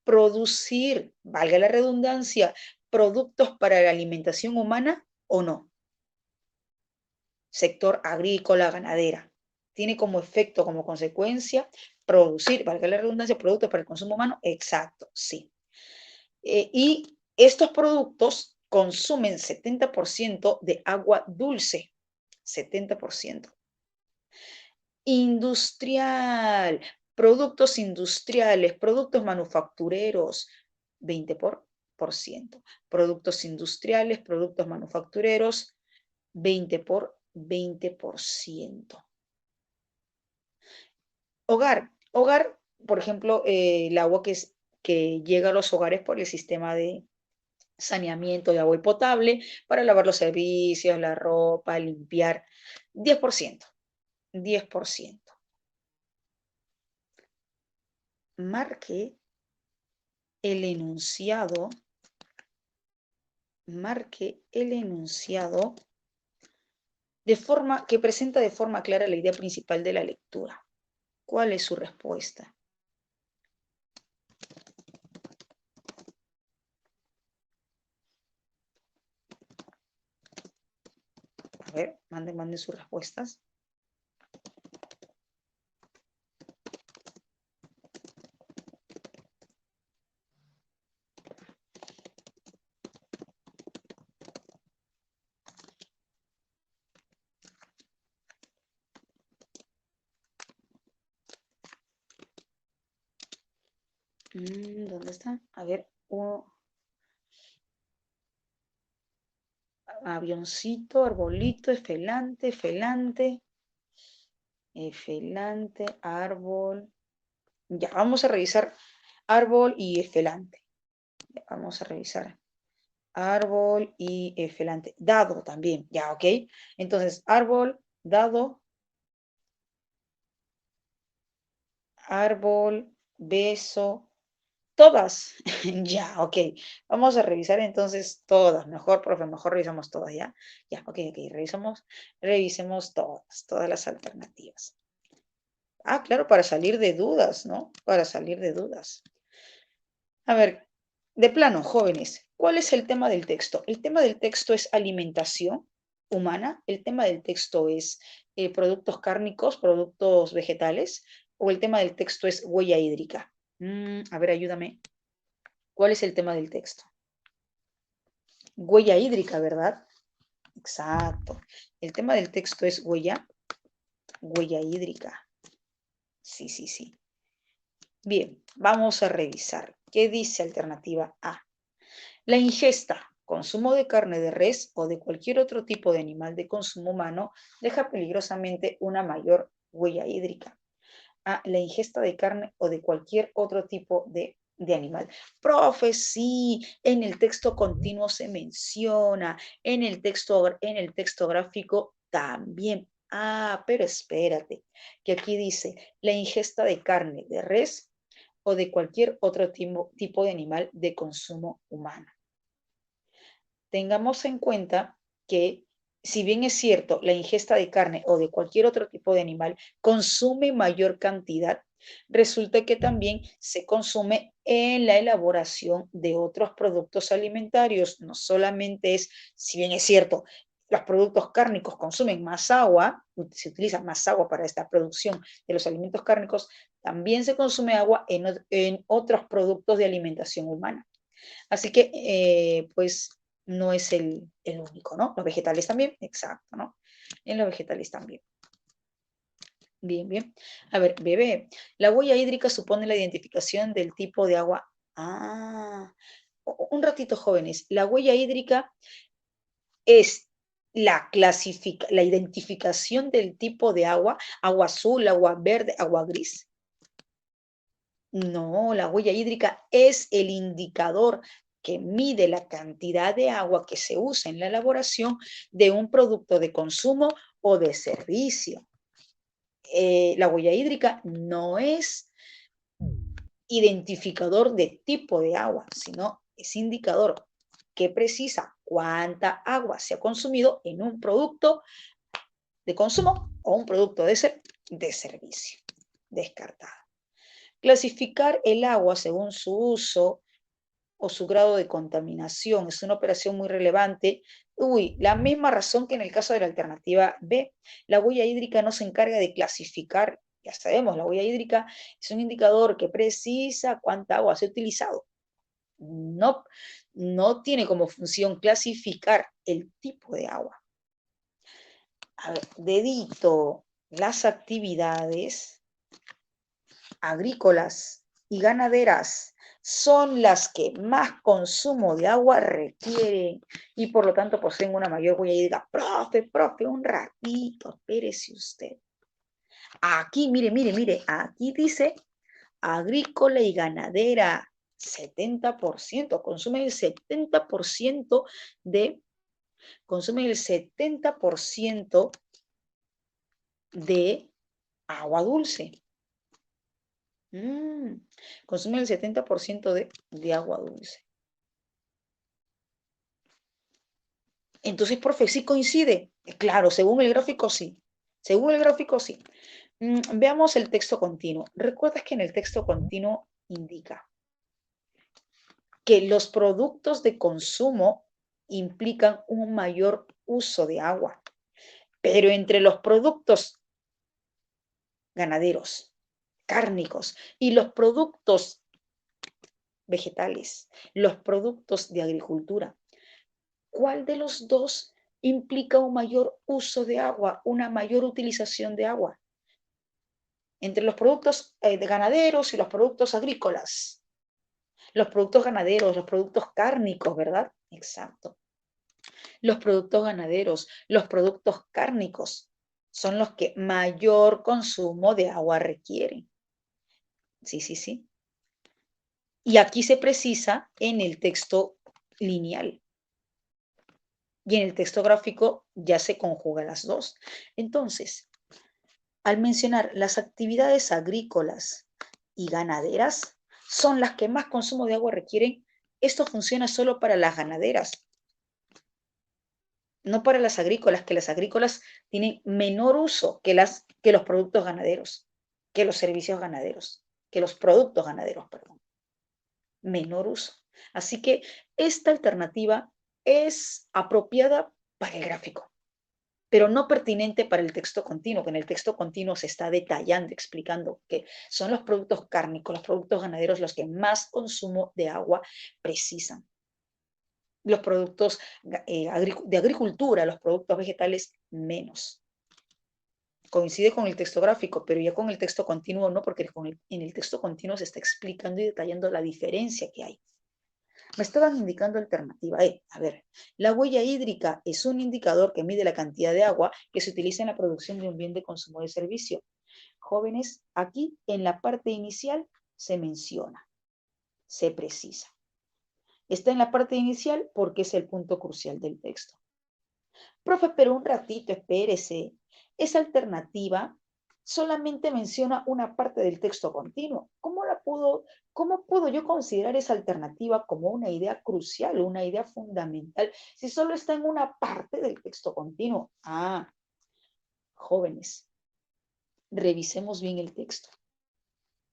producir, valga la redundancia, productos para la alimentación humana o no. Sector agrícola ganadera. Tiene como efecto, como consecuencia, producir, valga la redundancia, productos para el consumo humano. Exacto, sí. Y estos productos consumen 70% de agua dulce. 70%. Industrial, productos industriales, productos manufactureros, 20%. Productos industriales, productos manufactureros, 20%. Hogar, por ejemplo, el agua que llega a los hogares por el sistema de saneamiento de agua y potable para lavar los servicios, la ropa, limpiar, 10%. 10%. Marque el enunciado marque el enunciado de forma que presenta de forma clara la idea principal de la lectura. ¿Cuál es su respuesta? A ver, manden sus respuestas. ¿Dónde está? A ver, avioncito, arbolito, efelante, efelante, efelante, árbol. Ya, vamos a revisar árbol y efelante. Ya, vamos a revisar árbol y efelante. Dado también, ya, ok. Entonces, árbol, dado, árbol, beso, todas. Ya, ok. Vamos a revisar entonces todas. Mejor, profe, mejor revisamos todas, ¿ya? Ya, ok, ok. Revisemos todas las alternativas. Ah, claro, para salir de dudas, ¿no? Para salir de dudas. A ver, de plano, jóvenes, ¿cuál es el tema del texto? El tema del texto es alimentación humana, el tema del texto es productos cárnicos, productos vegetales, o el tema del texto es huella hídrica. A ver, ayúdame. ¿Cuál es el tema del texto? Huella hídrica, ¿verdad? Exacto. El tema del texto es huella hídrica. Sí, sí, sí. Bien, vamos a revisar. ¿Qué dice alternativa A? La ingesta, consumo de carne de res o de cualquier otro tipo de animal de consumo humano deja peligrosamente una mayor huella hídrica. A, la ingesta de carne o de cualquier otro tipo de animal. Profe, sí, en el texto continuo se menciona, en el texto gráfico también. Ah, pero espérate, que aquí dice la ingesta de carne de res o de cualquier otro tipo de animal de consumo humano. Tengamos en cuenta que, si bien es cierto, la ingesta de carne o de cualquier otro tipo de animal consume mayor cantidad, resulta que también se consume en la elaboración de otros productos alimentarios. No solamente es, si bien es cierto, los productos cárnicos consumen más agua, se utiliza más agua para esta producción de los alimentos cárnicos, también se consume agua en otros productos de alimentación humana. Así que, pues, no es el único, ¿no? Los vegetales también, exacto, ¿no? En los vegetales también. Bien, bien. A ver, bebé, la huella hídrica supone la identificación del tipo de agua. Ah, un ratito, jóvenes. La huella hídrica es la identificación del tipo de agua azul, agua verde, agua gris. No, la huella hídrica es el indicador que mide la cantidad de agua que se usa en la elaboración de un producto de consumo o de servicio. La huella hídrica no es identificador de tipo de agua, sino es indicador que precisa cuánta agua se ha consumido en un producto de consumo o un producto de servicio. Descartado. Clasificar el agua según su uso o su grado de contaminación es una operación muy relevante. La misma razón que en el caso de la alternativa B. La huella hídrica no se encarga de clasificar, ya sabemos, la huella hídrica es un indicador que precisa cuánta agua se ha utilizado. No, no tiene como función clasificar el tipo de agua. A ver, dedito, las actividades agrícolas y ganaderas son las que más consumo de agua requieren y por lo tanto poseen una mayor huella hídrica. Profe, un ratito, espérese usted. Aquí, mire, aquí dice agrícola y ganadera, 70%, consumen el 70% de agua dulce. Consumen el 70% de agua dulce. Entonces, profe, ¿sí coincide? Claro, según el gráfico sí. Según el gráfico sí. Veamos el texto continuo. ¿Recuerdas que en el texto continuo indica que los productos de consumo implican un mayor uso de agua? Pero entre los productos ganaderos, cárnicos y los productos vegetales, los productos de agricultura, ¿cuál de los dos implica un mayor uso de agua, una mayor utilización de agua? Entre los productos de ganaderos y los productos agrícolas. Los productos ganaderos, los productos cárnicos, ¿verdad? Exacto. Los productos ganaderos, los productos cárnicos son los que mayor consumo de agua requieren. Sí, sí, sí. Y aquí se precisa en el texto lineal. Y en el texto gráfico ya se conjugan las dos. Entonces, al mencionar las actividades agrícolas y ganaderas, son las que más consumo de agua requieren. Esto funciona solo para las ganaderas, no para las agrícolas, que las agrícolas tienen menor uso que los productos ganaderos, que los servicios ganaderos, que los productos ganaderos, perdón. Menor uso. Así que esta alternativa es apropiada para el gráfico, pero no pertinente para el texto continuo, que en el texto continuo se está detallando, explicando que son los productos cárnicos, los productos ganaderos los que más consumo de agua precisan. Los productos de agricultura, los productos vegetales, menos. Coincide con el texto gráfico, pero ya con el texto continuo no, porque en el texto continuo se está explicando y detallando la diferencia que hay. Me estaban indicando alternativa E. A ver, la huella hídrica es un indicador que mide la cantidad de agua que se utiliza en la producción de un bien de consumo de servicio. Jóvenes, aquí en la parte inicial se menciona, se precisa. Está en la parte inicial porque es el punto crucial del texto. Profe, pero un ratito, espérese. Esa alternativa solamente menciona una parte del texto continuo. ¿Cómo puedo yo considerar esa alternativa como una idea crucial, una idea fundamental, si solo está en una parte del texto continuo? Jóvenes, revisemos bien el texto.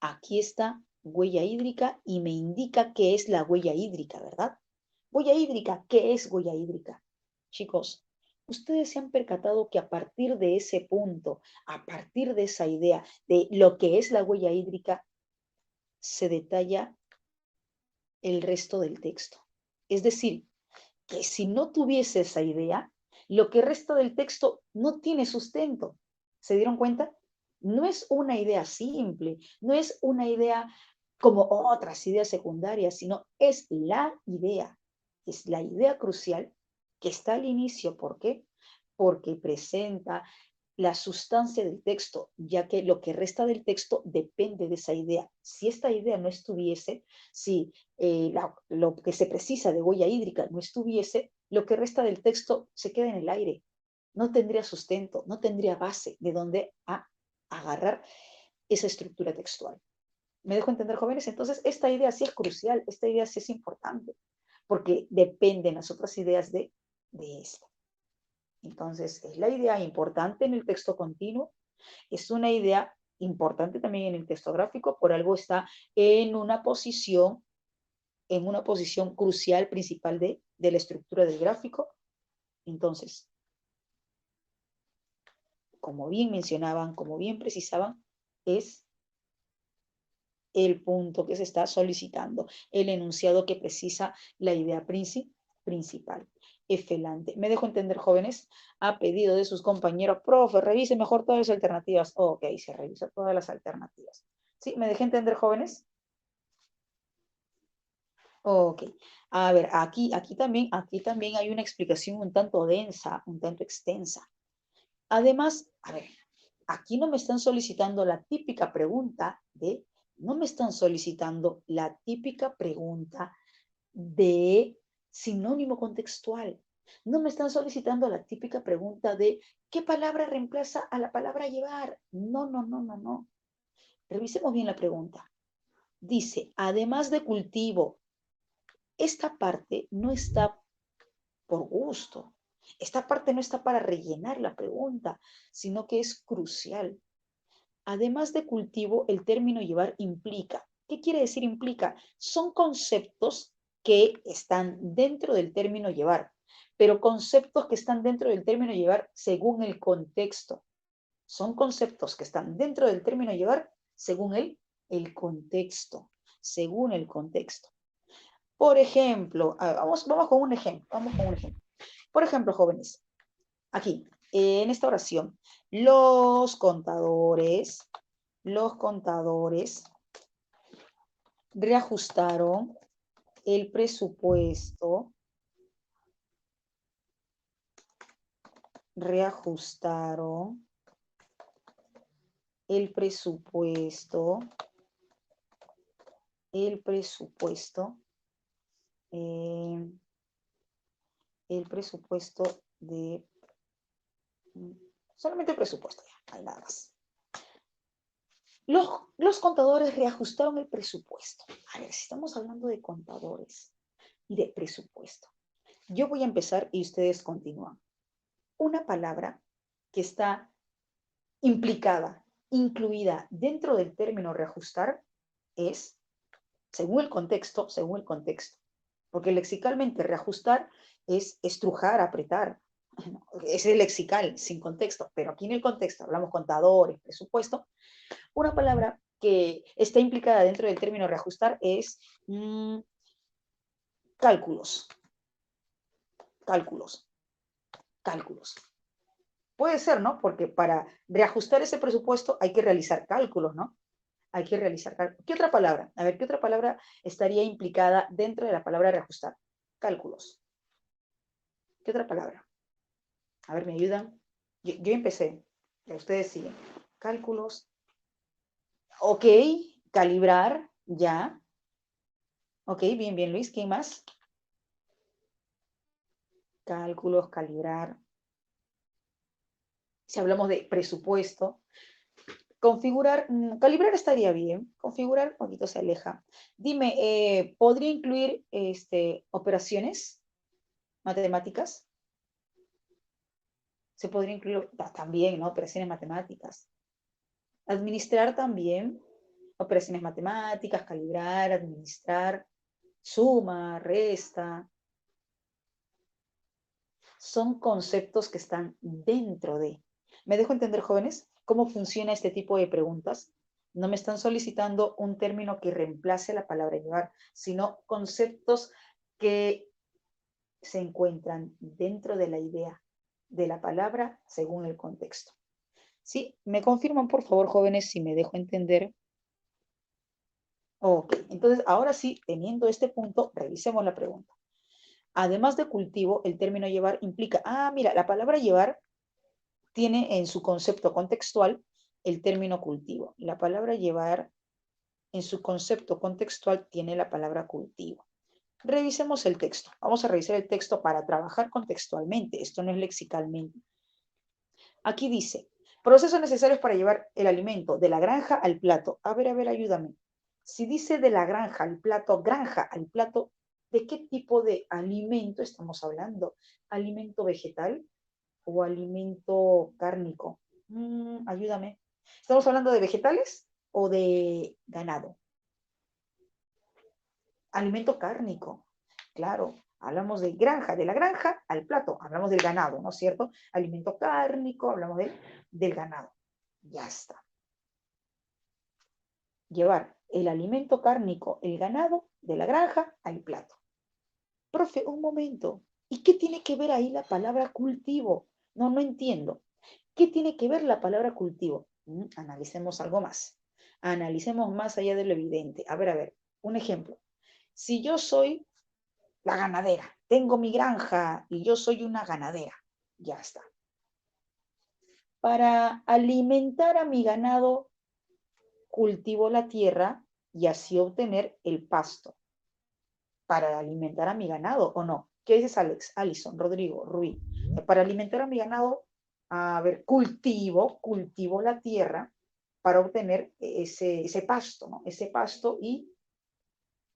Aquí está huella hídrica y me indica qué es la huella hídrica, ¿verdad? Huella hídrica, ¿qué es huella hídrica? Chicos, ustedes se han percatado que a partir de ese punto, a partir de esa idea de lo que es la huella hídrica, se detalla el resto del texto. Es decir, que si no tuviese esa idea, lo que resta del texto no tiene sustento. ¿Se dieron cuenta? No es una idea simple, no es una idea como otras ideas secundarias, sino es la idea crucial que está al inicio. ¿Por qué? Porque presenta la sustancia del texto, ya que lo que resta del texto depende de esa idea. Si esta idea no estuviese, si lo que se precisa de huella hídrica no estuviese, lo que resta del texto se queda en el aire. No tendría sustento, no tendría base de donde agarrar esa estructura textual. ¿Me dejo entender, jóvenes? Entonces, esta idea sí es crucial, esta idea sí es importante, porque dependen las otras ideas de esta. Entonces, es la idea importante en el texto continuo, es una idea importante también en el texto gráfico, por algo está en una posición crucial principal de la estructura del gráfico. Entonces, como bien mencionaban, como bien precisaban, es el punto que se está solicitando, el enunciado que precisa la idea principal. Efelante. ¿Me dejo entender, jóvenes? A pedido de sus compañeros, profe, revise mejor todas las alternativas. Ok, se revisa todas las alternativas. ¿Sí? ¿Me dejé entender, jóvenes? Ok. A ver, aquí también hay una explicación un tanto densa, un tanto extensa. Además, a ver, aquí no me están solicitando la típica pregunta no me están solicitando la típica pregunta de sinónimo contextual. No me están solicitando la típica pregunta de ¿qué palabra reemplaza a la palabra llevar? No, no, no, no, no. Revisemos bien la pregunta. Dice, además de cultivo, esta parte no está por gusto. Esta parte no está para rellenar la pregunta, sino que es crucial. Además de cultivo, el término llevar implica. ¿Qué quiere decir implica? Son conceptos que están dentro del término llevar, pero conceptos que están dentro del término llevar según el contexto. Son conceptos que están dentro del término llevar según el contexto, según el contexto. Por ejemplo, vamos con un ejemplo, vamos con un ejemplo. Por ejemplo, jóvenes, aquí, en esta oración, los contadores reajustaron el presupuesto, reajustaron el presupuesto, el presupuesto, eh, el presupuesto de, solamente el presupuesto, ya, hay nada más. Los contadores reajustaron el presupuesto. A ver, si estamos hablando de contadores y de presupuesto, yo voy a empezar y ustedes continúan. Una palabra que está implicada, incluida dentro del término reajustar es, según el contexto, porque lexicalmente reajustar es estrujar, apretar, es el lexical, sin contexto, pero aquí en el contexto hablamos contadores, presupuesto. Una palabra que está implicada dentro del término reajustar es cálculos, cálculos, cálculos. Puede ser, ¿no? Porque para reajustar ese presupuesto hay que realizar cálculos, ¿no? Hay que realizar cálculos. ¿Qué otra palabra? A ver, ¿qué otra palabra estaría implicada dentro de la palabra reajustar? Cálculos. ¿Qué otra palabra? A ver, ¿me ayudan? Yo empecé. Ya ustedes siguen. Cálculos. Ok. Calibrar. Ya. Ok, bien, bien, Luis. ¿Qué más? Cálculos, calibrar. Si hablamos de presupuesto, configurar, calibrar estaría bien, configurar un poquito se aleja. Dime, ¿podría incluir operaciones matemáticas? Se podría incluir también, ¿no? Operaciones matemáticas. Administrar también, operaciones matemáticas, calibrar, administrar, suma, resta. Son conceptos que están dentro de. ¿Me dejo entender, jóvenes, cómo funciona este tipo de preguntas? No me están solicitando un término que reemplace la palabra llevar, sino conceptos que se encuentran dentro de la idea de la palabra según el contexto. ¿Sí? ¿Me confirman, por favor, jóvenes, si me dejo entender? Ok, entonces ahora sí, teniendo este punto, revisemos la pregunta. Además de cultivo, el término llevar implica, mira, la palabra llevar tiene en su concepto contextual el término cultivo. La palabra llevar en su concepto contextual tiene la palabra cultivo. Revisemos el texto. Vamos a revisar el texto para trabajar contextualmente. Esto no es lexicalmente. Aquí dice, procesos necesarios para llevar el alimento de la granja al plato. A ver, ayúdame. Si dice de la granja al plato, ¿de qué tipo de alimento estamos hablando? ¿Alimento vegetal o alimento cárnico? Ayúdame. ¿Estamos hablando de vegetales o de ganado? Alimento cárnico. Claro, hablamos de granja, de la granja al plato. Hablamos del ganado, ¿no es cierto? Alimento cárnico, hablamos del ganado. Ya está. Llevar el alimento cárnico, el ganado, de la granja al plato. Profe, un momento. ¿Y qué tiene que ver ahí la palabra cultivo? No entiendo. ¿Qué tiene que ver la palabra cultivo? Analicemos algo más. Analicemos más allá de lo evidente. A ver, un ejemplo. Si yo soy la ganadera, tengo mi granja y yo soy una ganadera, ya está. Para alimentar a mi ganado, cultivo la tierra y así obtener el pasto. Para alimentar a mi ganado, ¿o no? ¿Qué dices, Alex, Alison, Rodrigo, Rui? Para alimentar a mi ganado, a ver, cultivo la tierra para obtener ese pasto, ¿no? Ese pasto y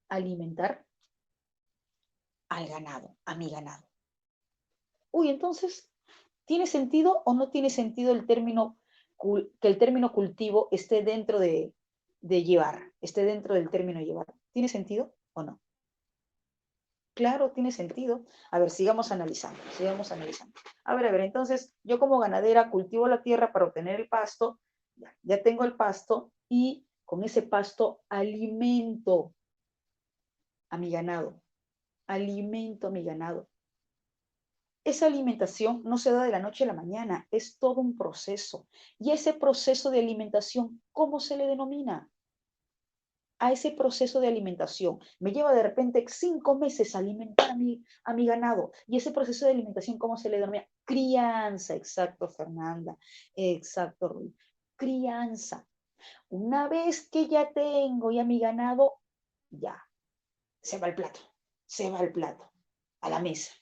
alimentar al ganado, a mi ganado. Uy, entonces, ¿tiene sentido o no tiene sentido el término, que el término cultivo esté dentro de llevar, esté dentro del término llevar? ¿Tiene sentido o no? Claro, tiene sentido. A ver, sigamos analizando, sigamos analizando. A ver, entonces, yo como ganadera cultivo la tierra para obtener el pasto, ya tengo el pasto y con ese pasto alimento a mi ganado, alimento a mi ganado. Esa alimentación no se da de la noche a la mañana, es todo un proceso. Y ese proceso de alimentación, ¿cómo se le denomina? A ese proceso de alimentación. Me lleva de repente 5 meses alimentar a mi ganado. Y ese proceso de alimentación, ¿cómo se le denomina? Crianza, exacto, Fernanda. Exacto, Rui. Crianza. Una vez que ya tengo ya mi ganado, ya, se va el plato, se va el plato, a la mesa.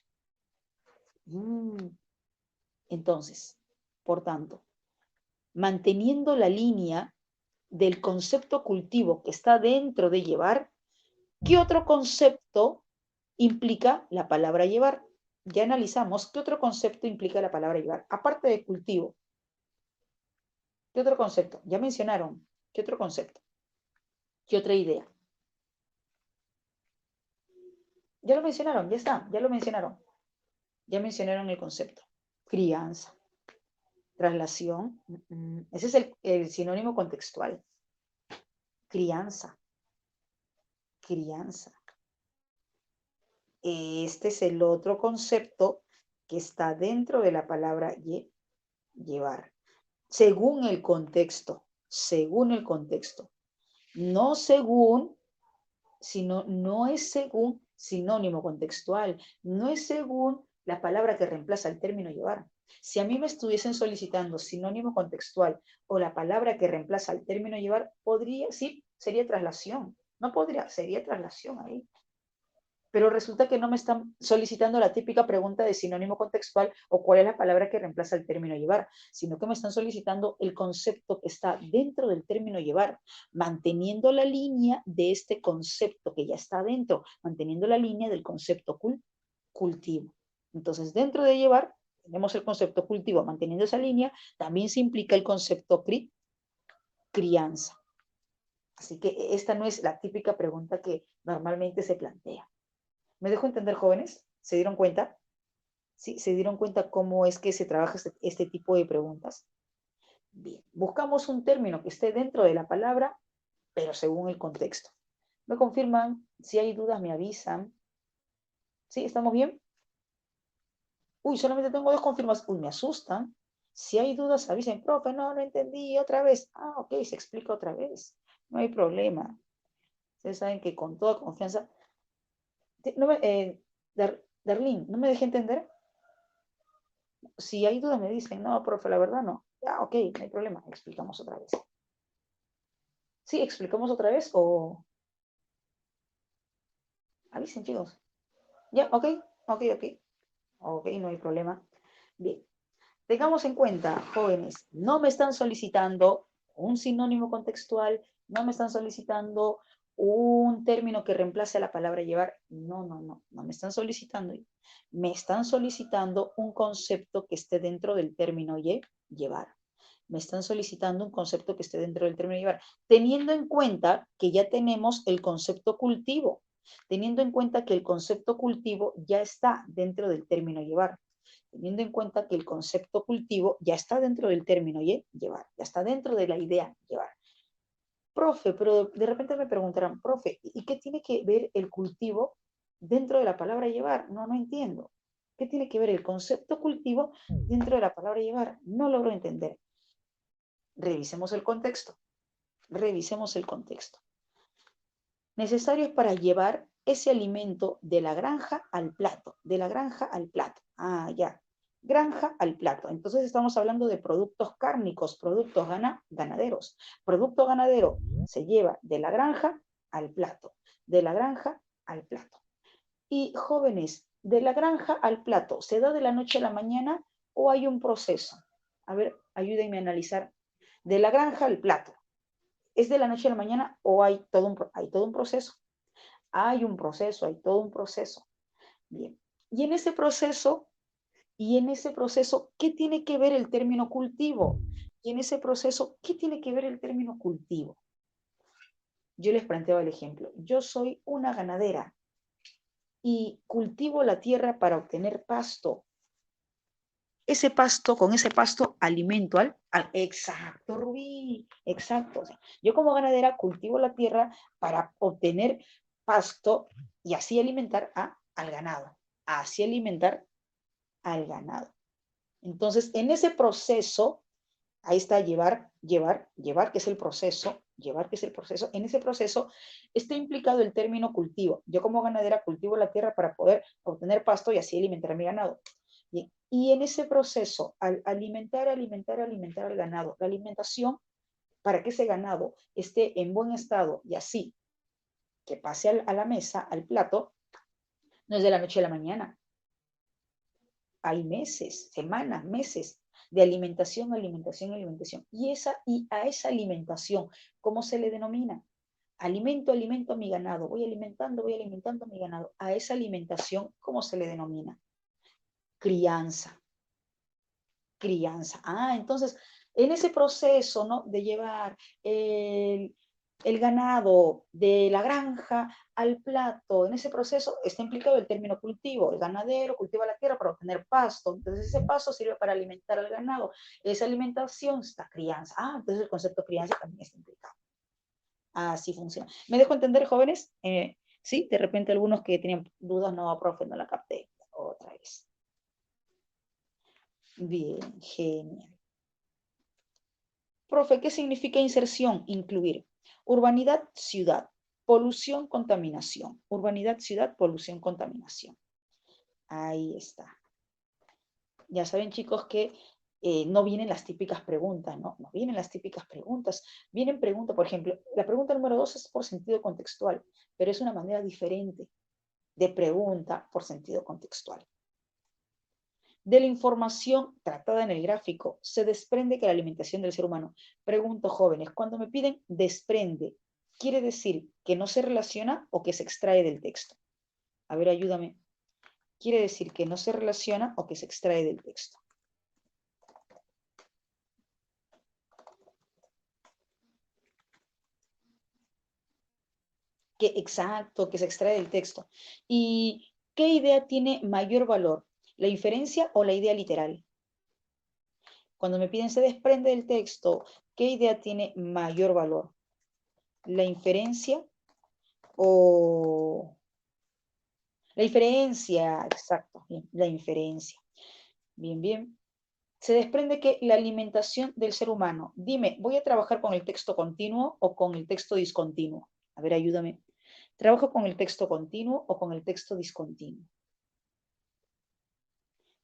Entonces, por tanto, manteniendo la línea del concepto cultivo que está dentro de llevar, ¿qué otro concepto implica la palabra llevar? Ya analizamos qué otro concepto implica la palabra llevar, aparte de cultivo. ¿Qué otro concepto? Ya mencionaron. ¿Qué otro concepto? ¿Qué otra idea? Ya lo mencionaron, ya está, ya lo mencionaron. Ya mencionaron el concepto. Crianza, traslación. Ese es el sinónimo contextual. Crianza, crianza. Este es el otro concepto que está dentro de la palabra llevar, según el contexto, según el contexto. No según, sino no es según sinónimo contextual, no es según la palabra que reemplaza el término llevar. Si a mí me estuviesen solicitando sinónimo contextual o la palabra que reemplaza el término llevar, podría, sí, sería traslación. No podría, sería traslación ahí. Pero resulta que no me están solicitando la típica pregunta de sinónimo contextual o cuál es la palabra que reemplaza el término llevar, sino que me están solicitando el concepto que está dentro del término llevar, manteniendo la línea de este concepto que ya está dentro, manteniendo la línea del concepto cultivo. Entonces, dentro de llevar, tenemos el concepto cultivo, manteniendo esa línea, también se implica el concepto crianza. Así que esta no es la típica pregunta que normalmente se plantea. ¿Me dejo entender, jóvenes? ¿Se dieron cuenta? ¿Sí? ¿Se dieron cuenta cómo es que se trabaja este tipo de preguntas? Bien, buscamos un término que esté dentro de la palabra, pero según el contexto. ¿Me confirman? Si hay dudas, me avisan. ¿Sí? ¿Estamos bien? Uy, solamente tengo 2 confirmaciones. Uy, me asustan. Si hay dudas, avisen. Profe, no entendí otra vez. Ah, ok, se explica otra vez. No hay problema. Ustedes saben que con toda confianza... No Darlene, ¿no me dejé entender? Si hay dudas me dicen, no, profe, la verdad no. Ya, ok, no hay problema, explicamos otra vez. Sí, explicamos otra vez o avisen, chicos. Ya, ok, ok, ok. Ok, no hay problema. Bien, tengamos en cuenta, jóvenes, no me están solicitando un sinónimo contextual, no me están solicitando un término que reemplace la palabra llevar. No me están solicitando. Me están solicitando un concepto que esté dentro del término llevar. Me están solicitando un concepto que esté dentro del término llevar, teniendo en cuenta que ya tenemos el concepto cultivo, teniendo en cuenta que el concepto cultivo ya está dentro del término llevar, teniendo en cuenta que el concepto cultivo ya está dentro del término llevar, ya está dentro de la idea llevar. Profe, pero de repente me preguntarán, profe, ¿y qué tiene que ver el cultivo dentro de la palabra llevar? No entiendo. ¿Qué tiene que ver el concepto cultivo dentro de la palabra llevar? No logro entender. Revisemos el contexto. Revisemos el contexto. Necesarios para llevar ese alimento de la granja al plato. De la granja al plato. Ah, ya. Granja al plato. Entonces estamos hablando de productos cárnicos, productos ganaderos. Producto ganadero se lleva de la granja al plato. De la granja al plato. Y jóvenes, de la granja al plato, ¿se da de la noche a la mañana o hay un proceso? A ver, ayúdenme a analizar. De la granja al plato. ¿Es de la noche a la mañana o hay todo un proceso? Hay un proceso, hay todo un proceso. Bien. Y en ese proceso, Y en ese proceso, ¿qué tiene que ver el término cultivo? Y en ese proceso, ¿qué tiene que ver el término cultivo? Yo les planteo el ejemplo. Yo soy una ganadera y cultivo la tierra para obtener pasto. Ese pasto, con ese pasto alimento exacto, Rubí, exacto. O sea, yo como ganadera cultivo la tierra para obtener pasto y así alimentar al ganado. Así alimentar al ganado. Entonces, en ese proceso, ahí está llevar, que es el proceso, en ese proceso está implicado el término cultivo. Yo como ganadera cultivo la tierra para poder obtener pasto y así alimentar a mi ganado. Y en ese proceso, al alimentar al ganado, la alimentación para que ese ganado esté en buen estado y así que pase a la mesa, al plato, no es de la noche a la mañana. Hay meses, semanas, meses de alimentación. Y a esa alimentación, ¿cómo se le denomina? Alimento a mi ganado. Voy alimentando a mi ganado. A esa alimentación, ¿cómo se le denomina? Crianza. Entonces, en ese proceso, ¿no? De llevar el ganado de la granja al plato, en ese proceso está implicado el término cultivo. El ganadero cultiva la tierra para obtener pasto, entonces ese pasto sirve para alimentar al ganado. Esa alimentación está crianza. Entonces el concepto crianza también está implicado. Así funciona. ¿Me dejo entender, jóvenes? Sí, de repente algunos que tenían dudas, no, profe, no la capté. Otra vez. Bien, genial. Profe, ¿qué significa inserción? Incluir. Urbanidad, ciudad. Polución, contaminación. Urbanidad, ciudad, polución, contaminación. Ahí está. Ya saben, chicos, que no vienen las típicas preguntas, ¿no? No vienen las típicas preguntas. Vienen preguntas, por ejemplo, la pregunta número 2 es por sentido contextual, pero es una manera diferente de pregunta por sentido contextual. De la información tratada en el gráfico, se desprende que la alimentación del ser humano. Pregunto, jóvenes, cuando me piden desprende, ¿quiere decir que no se relaciona o que se extrae del texto? A ver, ayúdame. ¿Quiere decir que no se relaciona o que se extrae del texto? Exacto, que se extrae del texto. ¿Y qué idea tiene mayor valor? ¿La inferencia o la idea literal? Cuando me piden se desprende del texto, ¿qué idea tiene mayor valor? ¿La inferencia o la inferencia? Exacto, bien, la inferencia. Bien, bien. Se desprende que la alimentación del ser humano. Dime, ¿voy a trabajar con el texto continuo o con el texto discontinuo? A ver, ayúdame. ¿Trabajo con el texto continuo o con el texto discontinuo?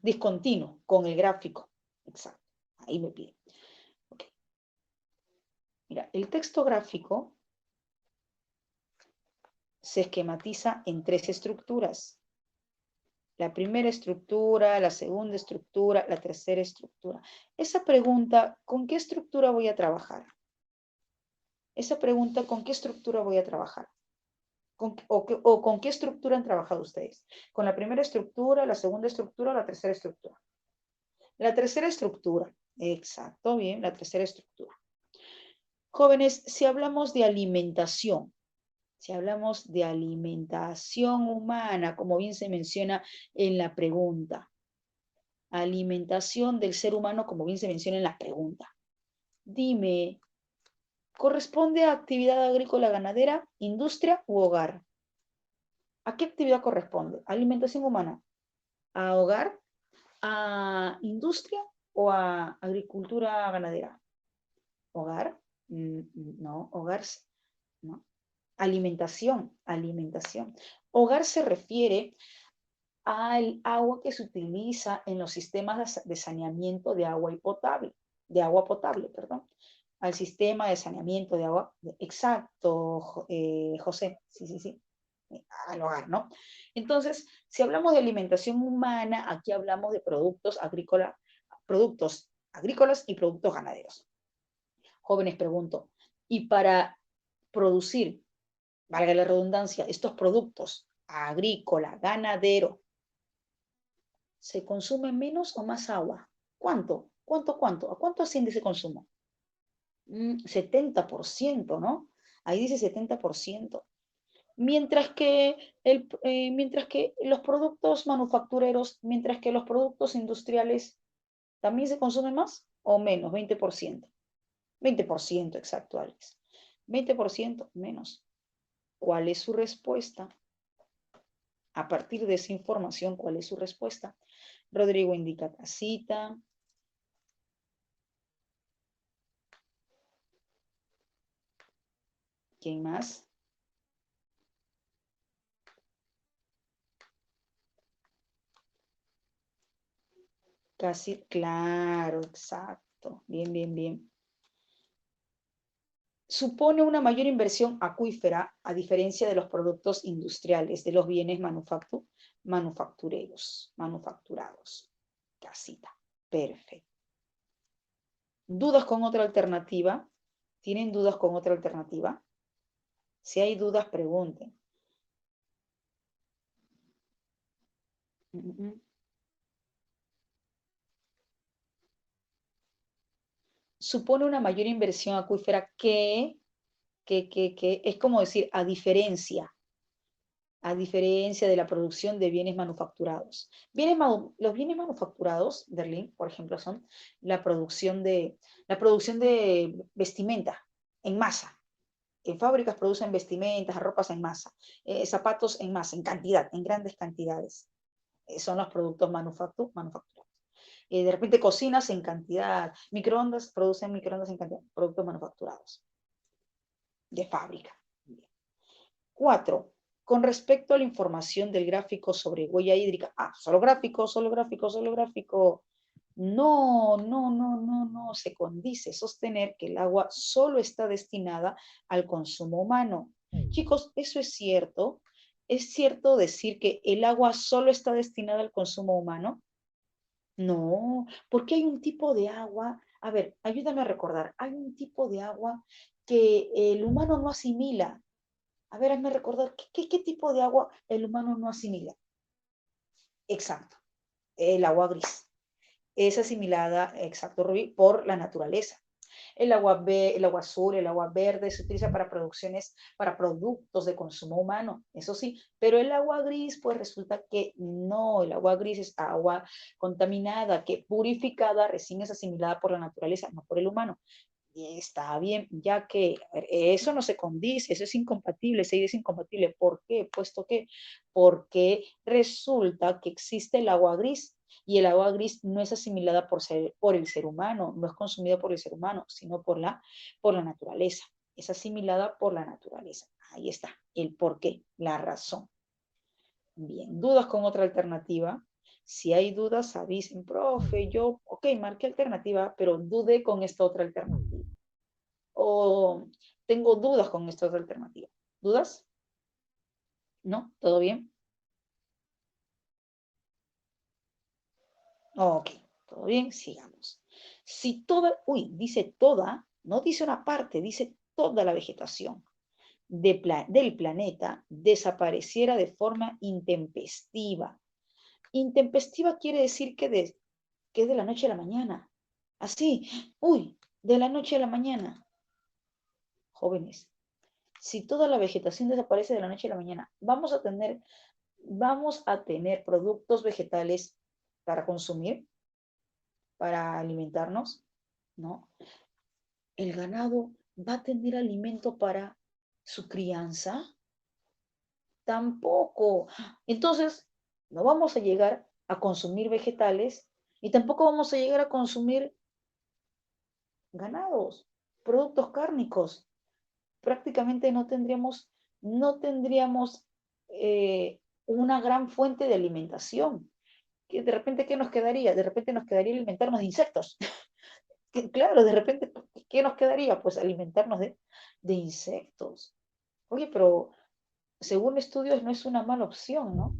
Discontinuo, con el gráfico. Exacto. Ahí me pide. Okay. Mira, el texto gráfico se esquematiza en 3 estructuras. La primera estructura, la segunda estructura, la tercera estructura. Esa pregunta, ¿con qué estructura voy a trabajar? Esa pregunta, ¿con qué estructura voy a trabajar? ¿O con qué estructura han trabajado ustedes? ¿Con la primera estructura, la segunda estructura o la tercera estructura? La tercera estructura. Exacto, bien, la tercera estructura. Jóvenes, si hablamos de alimentación, humana, como bien se menciona en la pregunta, alimentación del ser humano, como bien se menciona en la pregunta. Dime, ¿corresponde a actividad agrícola, ganadera, industria u hogar? ¿A qué actividad corresponde? ¿Alimentación humana? ¿A hogar? ¿A industria o a agricultura ganadera? ¿Hogar? No, hogar, no. Alimentación. Hogar se refiere al agua que se utiliza en los sistemas de saneamiento de agua potable, perdón. Al sistema de saneamiento de agua, exacto, José, sí, al hogar, ¿no? Entonces, si hablamos de alimentación humana, aquí hablamos de productos agrícolas y productos ganaderos. Jóvenes, pregunto, ¿y para producir, valga la redundancia, estos productos agrícola, ganadero, ¿Se consume menos o más agua? ¿Cuánto? ¿Cuánto? ¿A cuánto asciende ese consumo? 70%, ¿no? Ahí dice 70%. Mientras que los productos manufactureros, mientras que los productos industriales, ¿también se consumen más o menos? 20%. 20%, exacto, Alex. 20% menos. ¿Cuál es su respuesta? A partir de esa información, ¿cuál es su respuesta? Rodrigo indica casita. ¿Quién más? Casi, claro, exacto. Bien, bien, bien. Supone una mayor inversión acuífera a diferencia de los productos industriales, de los bienes manufacturados. Casita. Perfecto. ¿Dudas con otra alternativa? ¿Tienen dudas con otra alternativa? Si hay dudas, pregunten. Supone una mayor inversión acuífera que es como decir, a diferencia de la producción de bienes manufacturados. Los bienes manufacturados, Berlín, por ejemplo, son la producción de vestimenta en masa. En fábricas producen vestimentas, ropas en masa, zapatos en masa, en cantidad, en grandes cantidades. Son los productos manufacturados. De repente cocinas en cantidad, microondas producen microondas en cantidad, productos manufacturados de fábrica. 4. Con respecto a la información del gráfico sobre huella hídrica, solo gráfico. No se condice sostener que el agua solo está destinada al consumo humano. Chicos, eso es cierto. ¿Es cierto decir que el agua solo está destinada al consumo humano? No, porque hay un tipo de agua, a ver, ayúdame a recordar, hay un tipo de agua que el humano no asimila. A ver, hazme recordar, ¿qué tipo de agua el humano no asimila? Exacto, el agua gris. Es asimilada, exacto, Rubí, por la naturaleza. El agua azul, el agua verde se utiliza para para productos de consumo humano, eso sí, pero el agua gris, pues resulta que no, el agua gris es agua contaminada, que purificada recién es asimilada por la naturaleza, no por el humano. Y está bien, ya que a ver, eso no se condice, eso es incompatible, ese es incompatible. ¿Por qué? Porque resulta que existe el agua gris y el agua gris no es asimilada por el ser humano, no es consumida por el ser humano, sino por la naturaleza. Es asimilada por la naturaleza. Ahí está, el por qué, la razón. Bien, ¿dudas con otra alternativa? Si hay dudas, avisen, profe, ok, marqué alternativa, pero dudé con esta otra alternativa. O tengo dudas con esta otra alternativa. ¿Dudas? ¿No? ¿Todo bien? Ok, todo bien, sigamos. Si toda, dice toda, no dice una parte, dice toda la vegetación del planeta desapareciera de forma intempestiva. Intempestiva quiere decir que es de la noche a la mañana. Así, de la noche a la mañana. Jóvenes, si toda la vegetación desaparece de la noche a la mañana, vamos a tener productos vegetales para consumir, para alimentarnos, ¿no? El ganado va a tener alimento para su crianza, tampoco. Entonces, no vamos a llegar a consumir vegetales y tampoco vamos a llegar a consumir ganados, productos cárnicos. Prácticamente no tendríamos una gran fuente de alimentación. Que de repente, ¿qué nos quedaría? De repente nos quedaría alimentarnos de insectos. Claro, de repente, ¿qué nos quedaría? Pues alimentarnos de insectos. Oye, pero según estudios no es una mala opción, ¿no?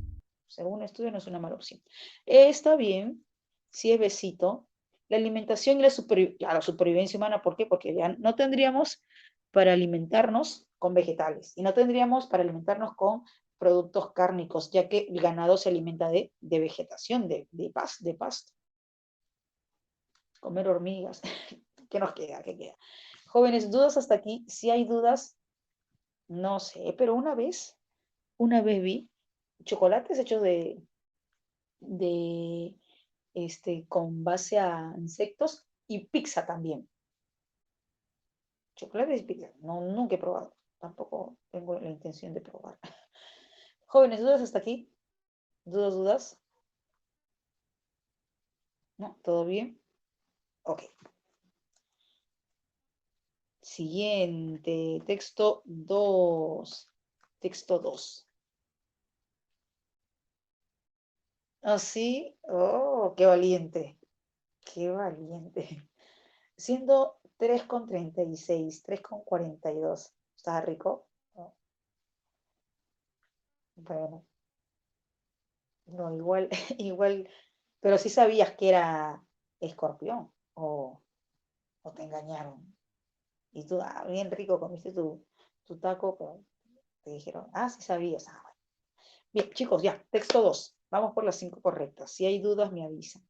Según estudios no es una mala opción. Está bien, si es besito. La alimentación y la supervivencia humana, ¿por qué? Porque ya no tendríamos para alimentarnos con vegetales y no tendríamos para alimentarnos con productos cárnicos, ya que el ganado se alimenta de vegetación, de pasto. Comer hormigas. ¿Qué nos queda? ¿Qué queda? Jóvenes, ¿dudas hasta aquí? Si hay dudas, no sé, pero una vez vi chocolates hechos de con base a insectos y pizza también. Chocolates y pizza. No, nunca he probado. Tampoco tengo la intención de probar. Jóvenes, ¿dudas hasta aquí? ¿Dudas? ¿No? ¿Todo bien? Ok. Siguiente. Texto 2. Texto 2. ¿Ah, sí? Oh, qué valiente. Qué valiente. Siendo 3,36, 3,42. ¿Está rico? Oh, bueno, no, igual, igual, pero sí sabías que era escorpión o te engañaron. Y tú, bien rico, comiste tu taco, pero te dijeron, sí sabías. Bueno. Bien, chicos, ya, texto 2. Vamos por las 5 correctas. Si hay dudas, me avisan.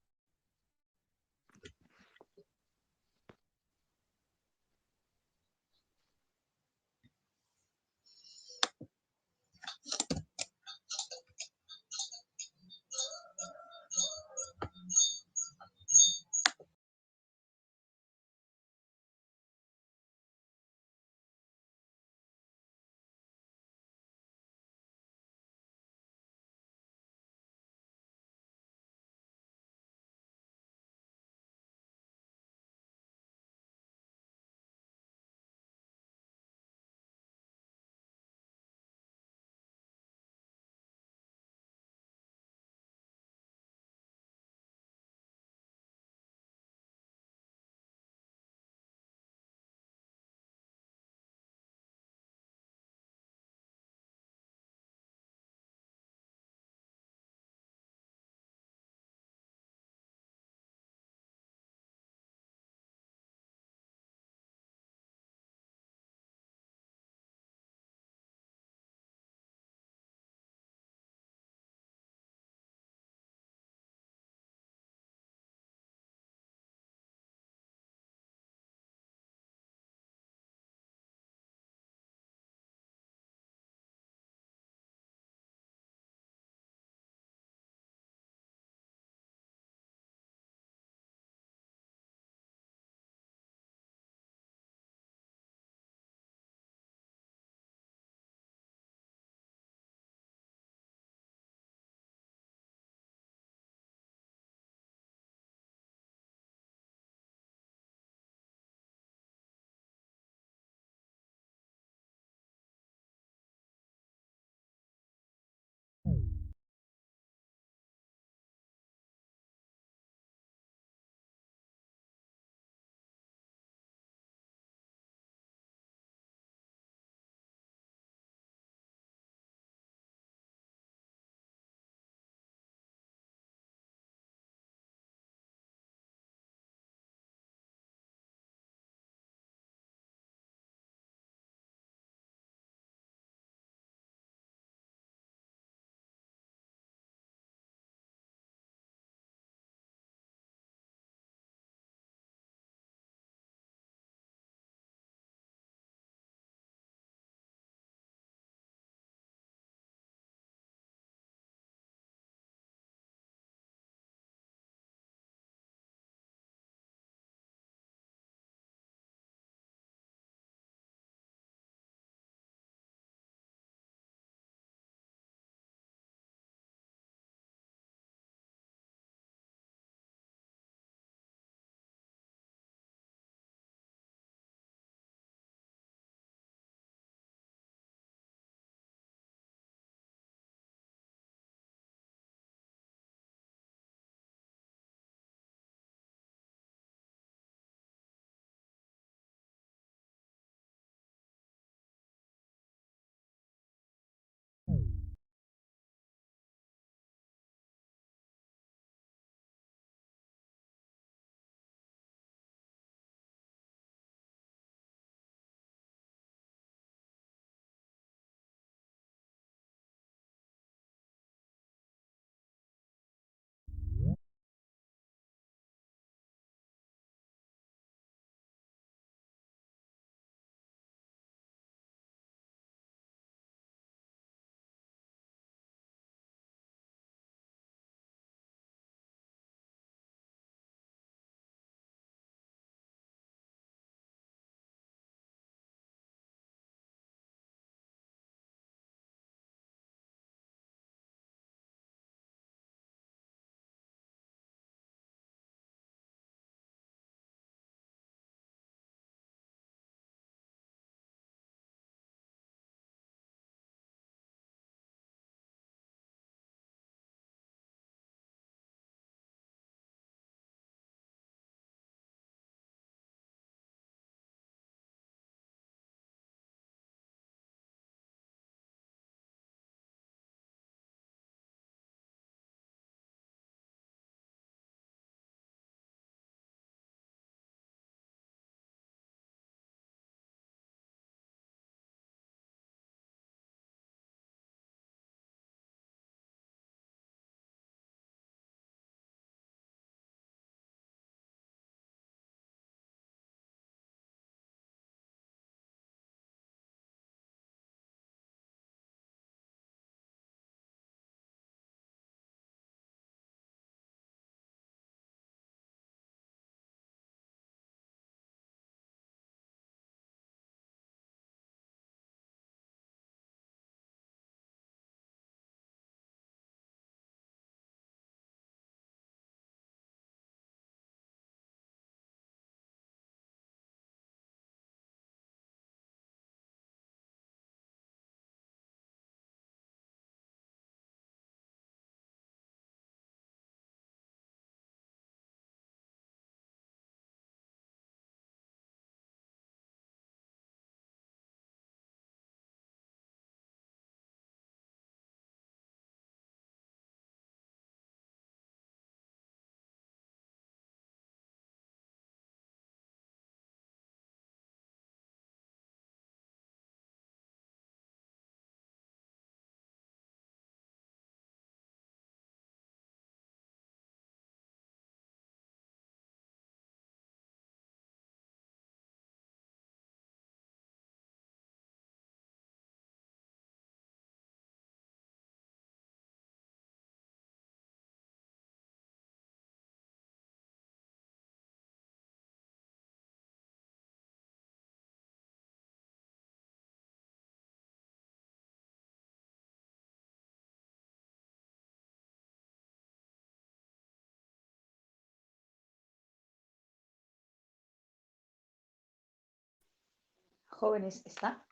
Jóvenes, ¿está?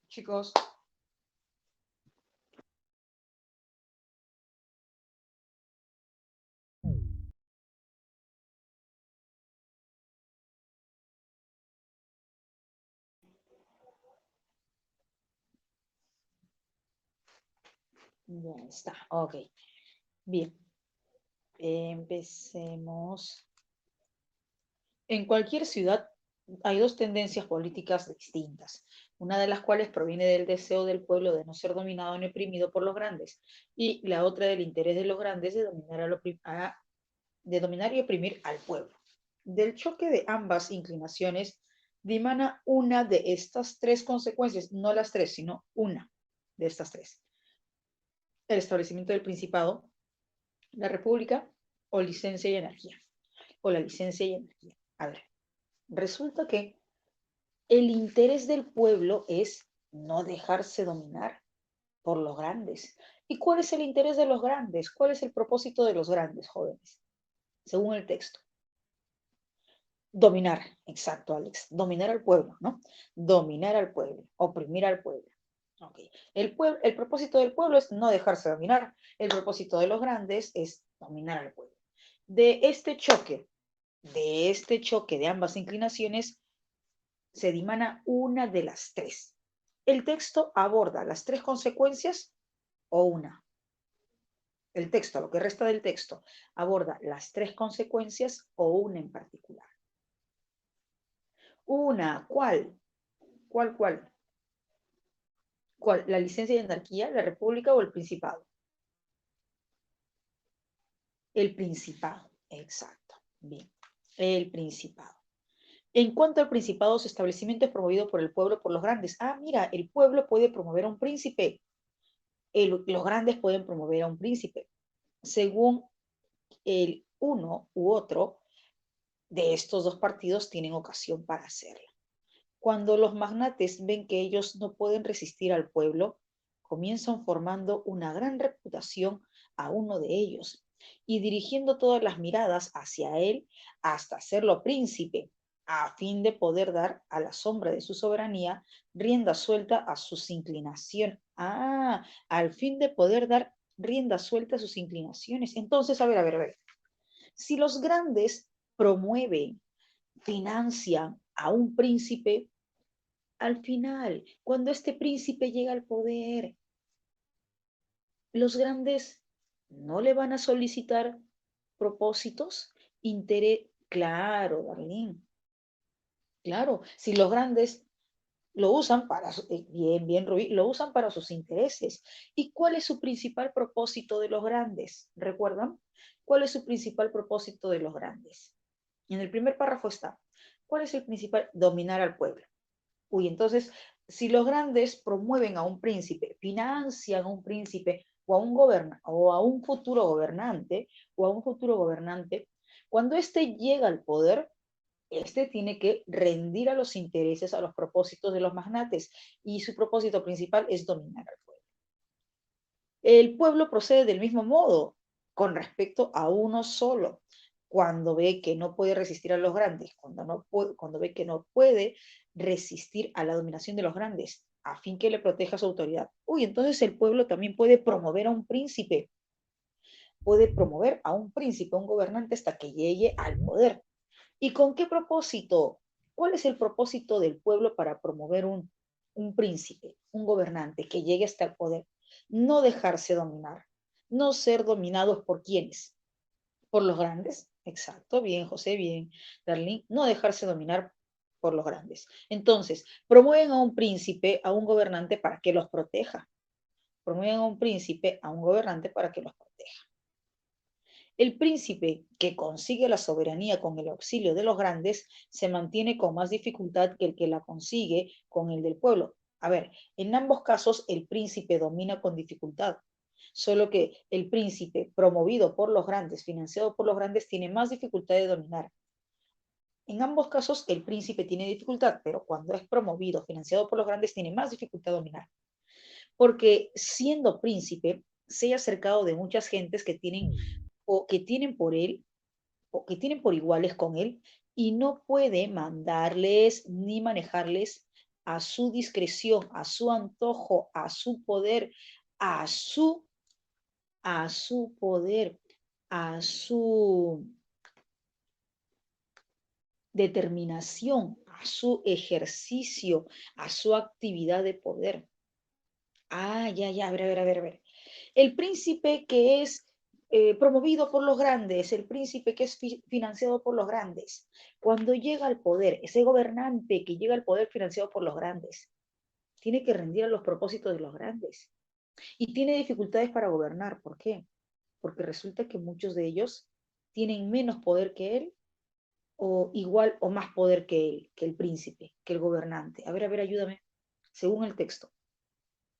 Chicos. Ya está, ok. Bien, empecemos. En cualquier ciudad hay dos tendencias políticas distintas, una de las cuales proviene del deseo del pueblo de no ser dominado ni oprimido por los grandes, y la otra del interés de los grandes de dominar y oprimir al pueblo. Del choque de ambas inclinaciones dimana una de estas tres consecuencias, no las tres, sino una de estas tres: el establecimiento del principado, la república o licencia y anarquía, o la licencia y anarquía. A ver, resulta que el interés del pueblo es no dejarse dominar por los grandes. ¿Y cuál es el interés de los grandes? ¿Cuál es el propósito de los grandes, jóvenes? Según el texto. Dominar, exacto, Alex. Dominar al pueblo, ¿no? Dominar al pueblo, oprimir al pueblo. Okay. El propósito del pueblo es no dejarse dominar. El propósito de los grandes es dominar al pueblo. De este choque de ambas inclinaciones, se dimana una de las tres. El texto aborda las tres consecuencias o una. El texto, lo que resta del texto, aborda las tres consecuencias o una en particular. Una, ¿cuál? ¿Cuál? ¿Cuál? ¿La licencia de anarquía, la república o el principado? El principado, exacto. Bien, el principado. En cuanto al principado, su establecimiento es promovido por el pueblo, por los grandes. Ah, mira, el pueblo puede promover a un príncipe. Los grandes pueden promover a un príncipe. Según el uno u otro de estos dos partidos tienen ocasión para hacerlo. Cuando los magnates ven que ellos no pueden resistir al pueblo, comienzan formando una gran reputación a uno de ellos y dirigiendo todas las miradas hacia él hasta hacerlo príncipe, a fin de poder dar a la sombra de su soberanía rienda suelta a sus inclinaciones. Ah, al fin de poder dar rienda suelta a sus inclinaciones. Entonces, a ver. Si los grandes promueven, financian a un príncipe, al final, cuando este príncipe llega al poder, los grandes no le van a solicitar propósitos, interés. Claro, Darlene, claro, si los grandes lo usan para, bien, Rubí, lo usan para sus intereses. ¿Y cuál es su principal propósito de los grandes? ¿Recuerdan? ¿Cuál es su principal propósito de los grandes? En el primer párrafo está, ¿cuál es el principal? Dominar al pueblo. Uy, entonces, si los grandes promueven a un príncipe, financian a un príncipe o a un futuro gobernante, cuando éste llega al poder, este tiene que rendir a los intereses, a los propósitos de los magnates, y su propósito principal es dominar al pueblo. El pueblo procede del mismo modo con respecto a uno solo. Cuando ve que no puede resistir a los grandes, cuando ve que no puede resistir a la dominación de los grandes, a fin que le proteja su autoridad. Uy, entonces el pueblo también puede promover a un príncipe, a un gobernante hasta que llegue al poder. ¿Y con qué propósito? ¿Cuál es el propósito del pueblo para promover un príncipe, un gobernante que llegue hasta el poder? No dejarse dominar, no ser dominados por quienes, Por los grandes, exacto, bien, José, bien, Darlene, no dejarse dominar por los grandes. Entonces, promueven a un príncipe, a un gobernante para que los proteja. Promueven a un príncipe, a un gobernante para que los proteja. El príncipe que consigue la soberanía con el auxilio de los grandes se mantiene con más dificultad que el que la consigue con el del pueblo. A ver, en ambos casos el príncipe domina con dificultad, solo que el príncipe promovido por los grandes, financiado por los grandes, tiene más dificultad de dominar. En ambos casos el príncipe tiene dificultad, pero cuando es promovido, financiado por los grandes, tiene más dificultad de dominar. Porque siendo príncipe, se ha acercado de muchas gentes que tienen o que tienen por él o que tienen por iguales con él y no puede mandarles ni manejarles a su discreción, a su antojo, a su poder, a su, a su poder, a su determinación, a su ejercicio, a su actividad de poder. Ah, ya, a ver. El príncipe que es promovido por los grandes, el príncipe que es financiado por los grandes, cuando llega al poder, ese gobernante que llega al poder financiado por los grandes, tiene que rendir a los propósitos de los grandes y tiene dificultades para gobernar. ¿Por qué? Porque resulta que muchos de ellos tienen menos poder que él o igual o más poder que él, que el príncipe, que el gobernante. A ver, ayúdame. Según el texto,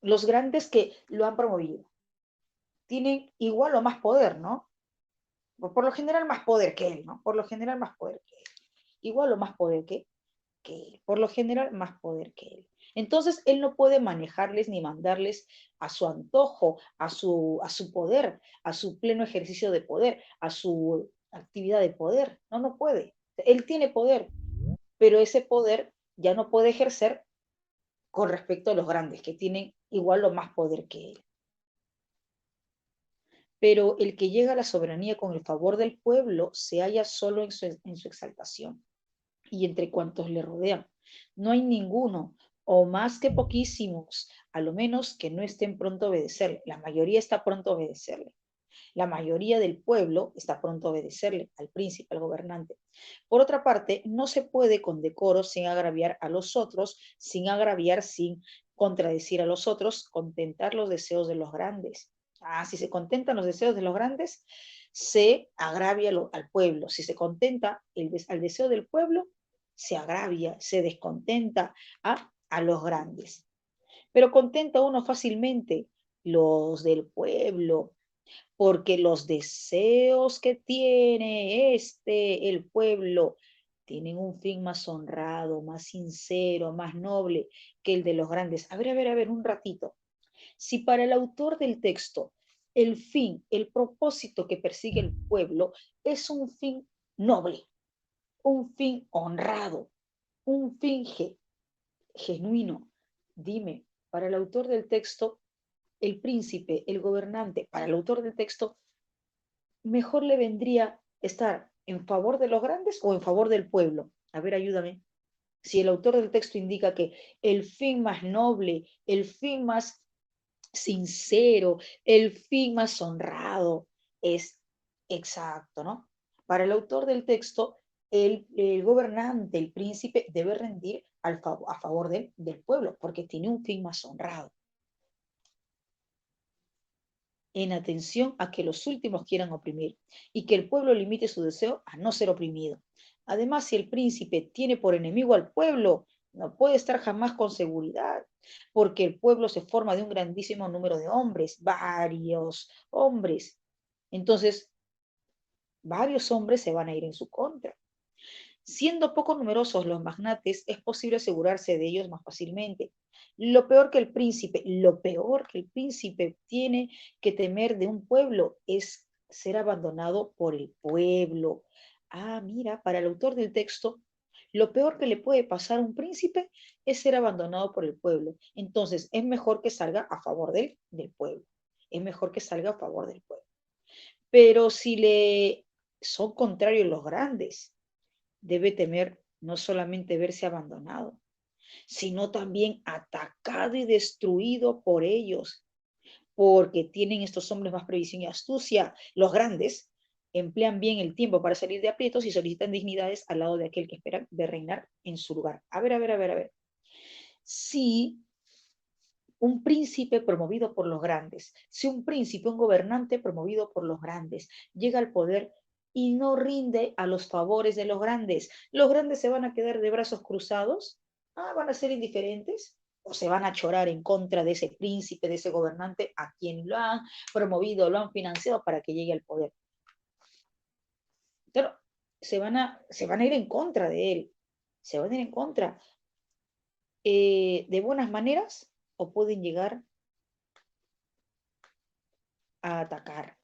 los grandes que lo han promovido tienen igual o más poder, ¿no? Por lo general más poder que él, ¿no? Por lo general más poder que él. Igual o más poder que él. Por lo general más poder que él. Entonces, él no puede manejarles ni mandarles a su antojo, a su poder, a su pleno ejercicio de poder, a su actividad de poder. No, no puede. Él tiene poder, pero ese poder ya no puede ejercer con respecto a los grandes, que tienen igual o más poder que él. Pero el que llega a la soberanía con el favor del pueblo se halla solo en su exaltación y entre cuantos le rodean. No hay ninguno, o más que poquísimos, a lo menos que no estén pronto a obedecerle. La mayoría está pronto a obedecerle. La mayoría del pueblo está pronto a obedecerle al príncipe, al gobernante. Por otra parte, no se puede con decoro sin agraviar a los otros, sin contradecir a los otros, contentar los deseos de los grandes. Si se contentan los deseos de los grandes, se agravia al pueblo. Si se contenta al deseo del pueblo, se agravia, se descontenta a los grandes. Pero contenta uno fácilmente los del pueblo, porque los deseos que tiene el pueblo, tienen un fin más honrado, más sincero, más noble que el de los grandes. A ver, un ratito. Si para el autor del texto el fin, el propósito que persigue el pueblo es un fin noble, un fin honrado, un fin genuino, dime, para el autor del texto, el príncipe, el gobernante, para el autor del texto, mejor le vendría estar en favor de los grandes o en favor del pueblo. A ver, ayúdame. Si el autor del texto indica que el fin más noble, el fin más sincero, el fin más honrado es exacto, ¿no? Para el autor del texto, el gobernante, el príncipe, debe rendir a favor del pueblo, porque tiene un fin más honrado. En atención a que los últimos quieran oprimir y que el pueblo limite su deseo a no ser oprimido. Además, si el príncipe tiene por enemigo al pueblo, no puede estar jamás con seguridad, porque el pueblo se forma de un grandísimo número de hombres, varios hombres. Entonces, varios hombres se van a ir en su contra. Siendo poco numerosos los magnates, es posible asegurarse de ellos más fácilmente. Lo peor que el príncipe tiene que temer de un pueblo es ser abandonado por el pueblo. Mira, para el autor del texto, lo peor que le puede pasar a un príncipe es ser abandonado por el pueblo. Entonces, es mejor que salga a favor del pueblo. Es mejor que salga a favor del pueblo. Pero si le son contrarios los grandes, debe temer no solamente verse abandonado, sino también atacado y destruido por ellos, porque tienen estos hombres más previsión y astucia, los grandes, emplean bien el tiempo para salir de aprietos y solicitan dignidades al lado de aquel que espera de reinar en su lugar. A ver, a ver, a ver, a ver. Si un príncipe promovido por los grandes, si un príncipe, un gobernante promovido por los grandes, llega al poder y no rinde a los favores de los grandes se van a quedar de brazos cruzados, van a ser indiferentes, o se van a chorar en contra de ese príncipe, de ese gobernante a quien lo han promovido, lo han financiado para que llegue al poder. Claro, se van a ir en contra de él, se van a ir en contra de buenas maneras o pueden llegar a atacar.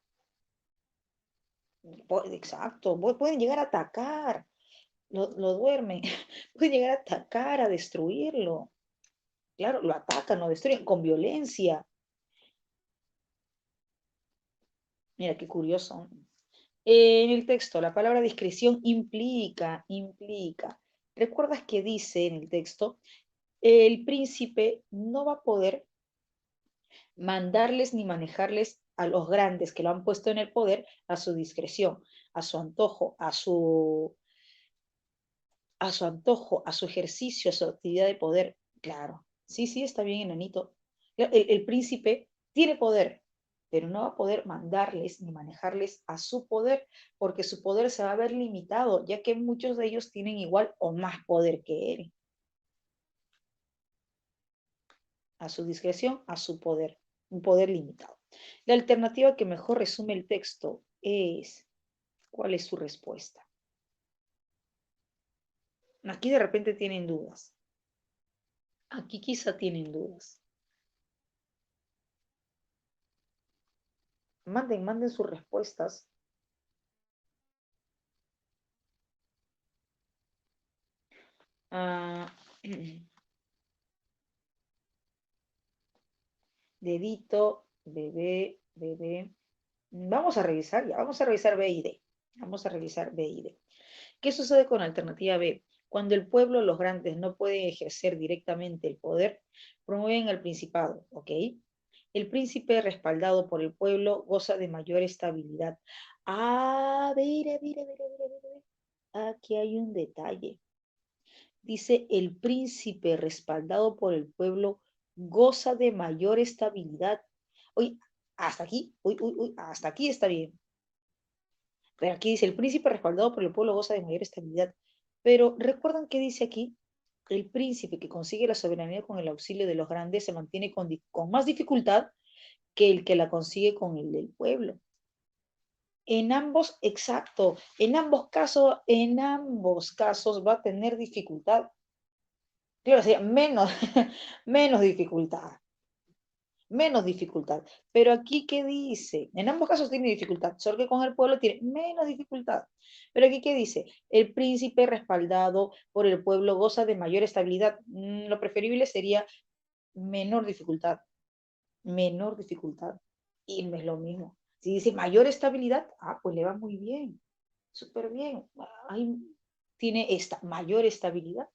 Exacto, pueden llegar a atacar, lo duermen, pueden llegar a atacar, a destruirlo. Claro, lo atacan, lo destruyen con violencia. Mira, qué curioso. En el texto, la palabra discreción implica. ¿Recuerdas que dice en el texto? El príncipe no va a poder mandarles ni manejarles a los grandes que lo han puesto en el poder a su discreción, a su antojo, a su ejercicio, a su actividad de poder. Claro, sí, sí, está bien, enanito. El príncipe tiene poder, pero no va a poder mandarles ni manejarles a su poder, porque su poder se va a ver limitado, ya que muchos de ellos tienen igual o más poder que él. A su discreción, a su poder, un poder limitado. La alternativa que mejor resume el texto es, ¿cuál es su respuesta? Aquí de repente tienen dudas. Aquí quizá tienen dudas. Manden sus respuestas. Ah, dedito, bebé. Vamos a revisar ya, vamos a revisar B y D. Vamos a revisar B y D. ¿Qué sucede con la alternativa B? Cuando el pueblo, los grandes, no pueden ejercer directamente el poder, promueven al principado, ¿ok? El príncipe, respaldado por el pueblo, goza de mayor estabilidad. A ver. Aquí hay un detalle. Dice, el príncipe, respaldado por el pueblo, goza de mayor estabilidad. Uy, hasta aquí está bien. Pero aquí dice, el príncipe respaldado por el pueblo goza de mayor estabilidad. Pero recuerdan que dice aquí, el príncipe que consigue la soberanía con el auxilio de los grandes se mantiene con más dificultad que el que la consigue con el del pueblo. En ambos, exacto, en ambos casos va a tener dificultad. Claro, sería menos, menos dificultad. Menos dificultad. Pero aquí, ¿qué dice? En ambos casos tiene dificultad, solo que con el pueblo tiene menos dificultad. Pero aquí, ¿qué dice? El príncipe respaldado por el pueblo goza de mayor estabilidad. Lo preferible sería menor dificultad. Menor dificultad. Y no es lo mismo. Si dice mayor estabilidad, pues le va muy bien. Súper bien. Ahí tiene esta mayor estabilidad.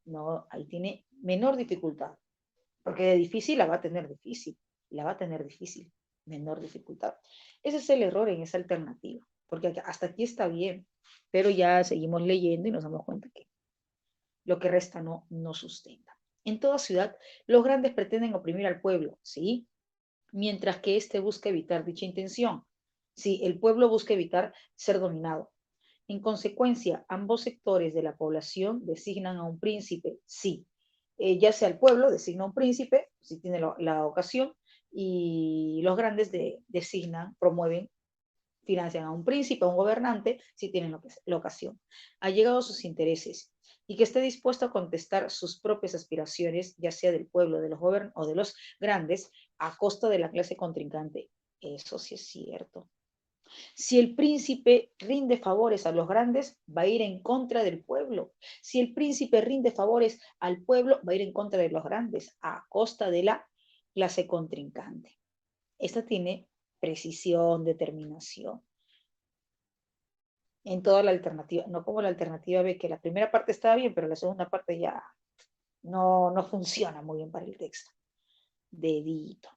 No, ahí tiene menor dificultad. Porque de difícil la va a tener difícil, la va a tener difícil, menor dificultad. Ese es el error en esa alternativa, porque hasta aquí está bien, pero ya seguimos leyendo y nos damos cuenta que lo que resta no sustenta. En toda ciudad, los grandes pretenden oprimir al pueblo, ¿sí? Mientras que éste busca evitar dicha intención. Sí, el pueblo busca evitar ser dominado. En consecuencia, ambos sectores de la población designan a un príncipe, sí, ya sea el pueblo designa a un príncipe, si tiene la ocasión, y los grandes designan, promueven, financian a un príncipe, a un gobernante, si tienen la ocasión. Ha llegado a sus intereses y que esté dispuesto a contestar sus propias aspiraciones, ya sea del pueblo, de los o de los grandes, a costa de la clase contrincante. Eso sí es cierto. Si el príncipe rinde favores a los grandes, va a ir en contra del pueblo. Si el príncipe rinde favores al pueblo, va a ir en contra de los grandes, a costa de la clase contrincante. Esta tiene precisión, determinación en toda la alternativa, no como la alternativa B, que la primera parte estaba bien, pero la segunda parte ya no funciona muy bien para el texto. Dedito.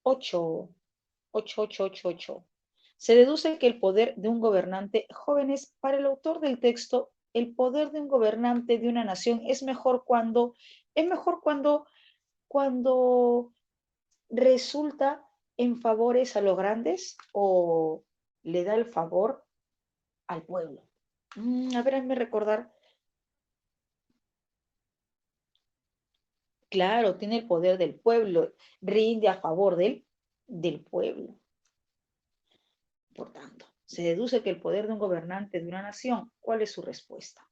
8, 8. Se deduce que el poder de un gobernante, jóvenes, para el autor del texto, el poder de un gobernante de una nación es mejor cuando resulta en favores a los grandes o le da el favor al pueblo. A ver, hazme recordar. Claro, tiene el poder del pueblo, rinde a favor del pueblo. Por tanto, se deduce que el poder de un gobernante de una nación, ¿cuál es su respuesta?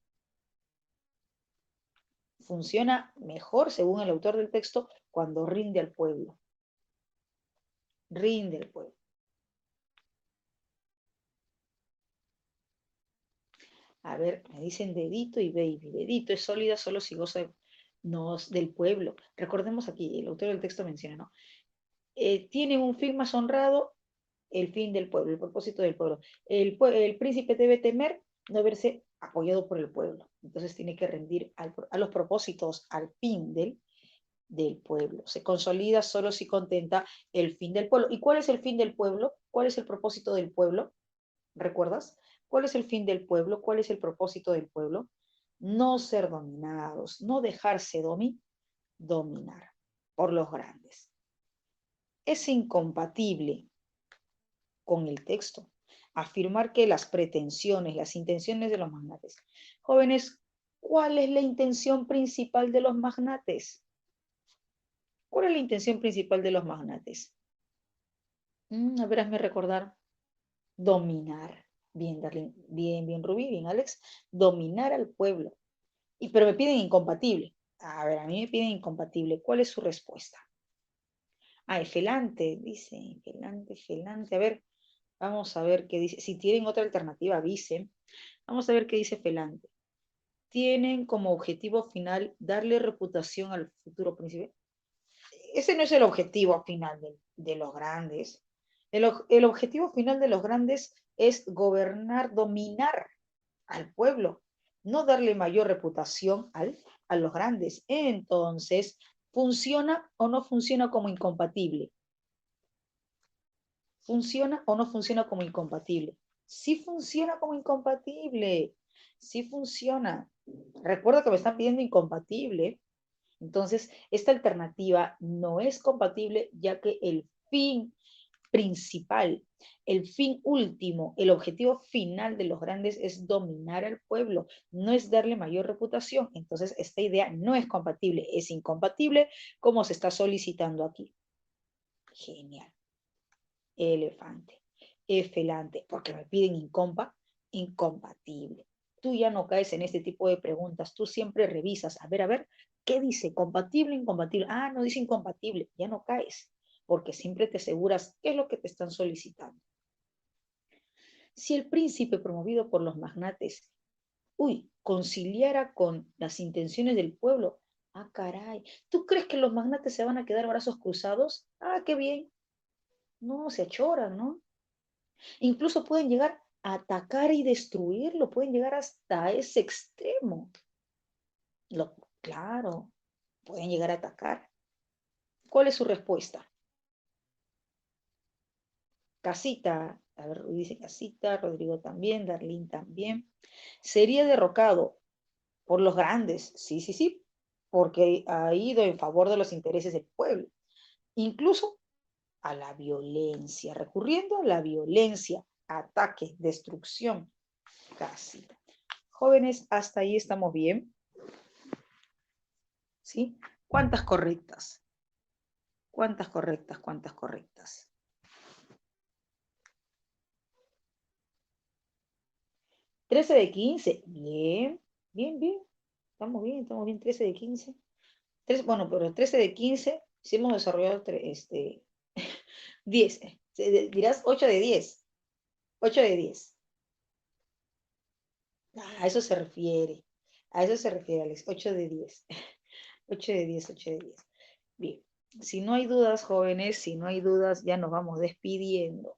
Funciona mejor, según el autor del texto, cuando rinde al pueblo. Rinde al pueblo. A ver, me dicen dedito y baby. Dedito es sólida solo si goza del pueblo. Recordemos aquí, el autor del texto menciona, ¿no? Tiene un fin más honrado, el fin del pueblo, el propósito del pueblo. El príncipe debe temer no verse apoyado por el pueblo. Entonces tiene que rendir a los propósitos, al fin del pueblo. Se consolida solo si contenta el fin del pueblo. ¿Y cuál es el fin del pueblo? ¿Cuál es el propósito del pueblo? ¿Recuerdas? ¿Cuál es el fin del pueblo? ¿Cuál es el propósito del pueblo? No ser dominados, no dejarse dominar por los grandes. Es incompatible con el texto afirmar que las pretensiones, las intenciones de los magnates. Jóvenes, ¿cuál es la intención principal de los magnates? ¿Cuál es la intención principal de los magnates? A ver, hazme recordar. Dominar. Bien, Darlene. Bien, bien, Rubí, bien, Alex. Dominar al pueblo. Pero me piden incompatible. A ver, a mí me piden incompatible. ¿Cuál es su respuesta? Ah, felante, dice. Felante, felante. A ver, vamos a ver qué dice. Si tienen otra alternativa, avisen. Vamos a ver qué dice felante. Tienen como objetivo final darle reputación al futuro príncipe. Ese no es el objetivo final de los grandes. El objetivo final de los grandes es gobernar, dominar al pueblo, no darle mayor reputación a los grandes. Entonces, ¿funciona o no funciona como incompatible? ¿Funciona o no funciona como incompatible? Sí funciona como incompatible. Sí funciona. Recuerda que me están pidiendo incompatible. Entonces, esta alternativa no es compatible ya que el fin principal, el fin último, el objetivo final de los grandes es dominar al pueblo, no es darle mayor reputación. Entonces, esta idea no es compatible, es incompatible como se está solicitando aquí. Genial. Elefante. Efelante, porque me piden incompatible. Tú ya no caes en este tipo de preguntas, tú siempre revisas, a ver, ¿qué dice? ¿Compatible, incompatible? Ah, no dice incompatible, ya no caes, porque siempre te aseguras qué es lo que te están solicitando. Si el príncipe promovido por los magnates, conciliara con las intenciones del pueblo, ah, caray, ¿tú crees que los magnates se van a quedar brazos cruzados? Ah, qué bien. No, se achoran, ¿no? Incluso pueden llegar a atacar y destruirlo, pueden llegar hasta ese extremo. Claro, pueden llegar a atacar. ¿Cuál es su respuesta? Casita, a ver, dice Casita, Rodrigo también, Darlene también. Sería derrocado por los grandes, sí, sí, sí, porque ha ido en favor de los intereses del pueblo. Incluso a la violencia, recurriendo a la violencia, ataque, destrucción. Casita. Jóvenes, hasta ahí estamos bien. ¿Sí? ¿Cuántas correctas? ¿Cuántas correctas? ¿Cuántas correctas? 13 de 15. Bien, bien, bien. Estamos bien. 13 de 15. Bueno, pero 13 de 15, si hemos desarrollado 10. Dirás 8 de 10. 8 de 10. A eso se refiere. A eso se refiere, Alex. 8 de 10. 8 de 10, 8 de 10. Bien. Si no hay dudas, jóvenes, si no hay dudas, ya nos vamos despidiendo.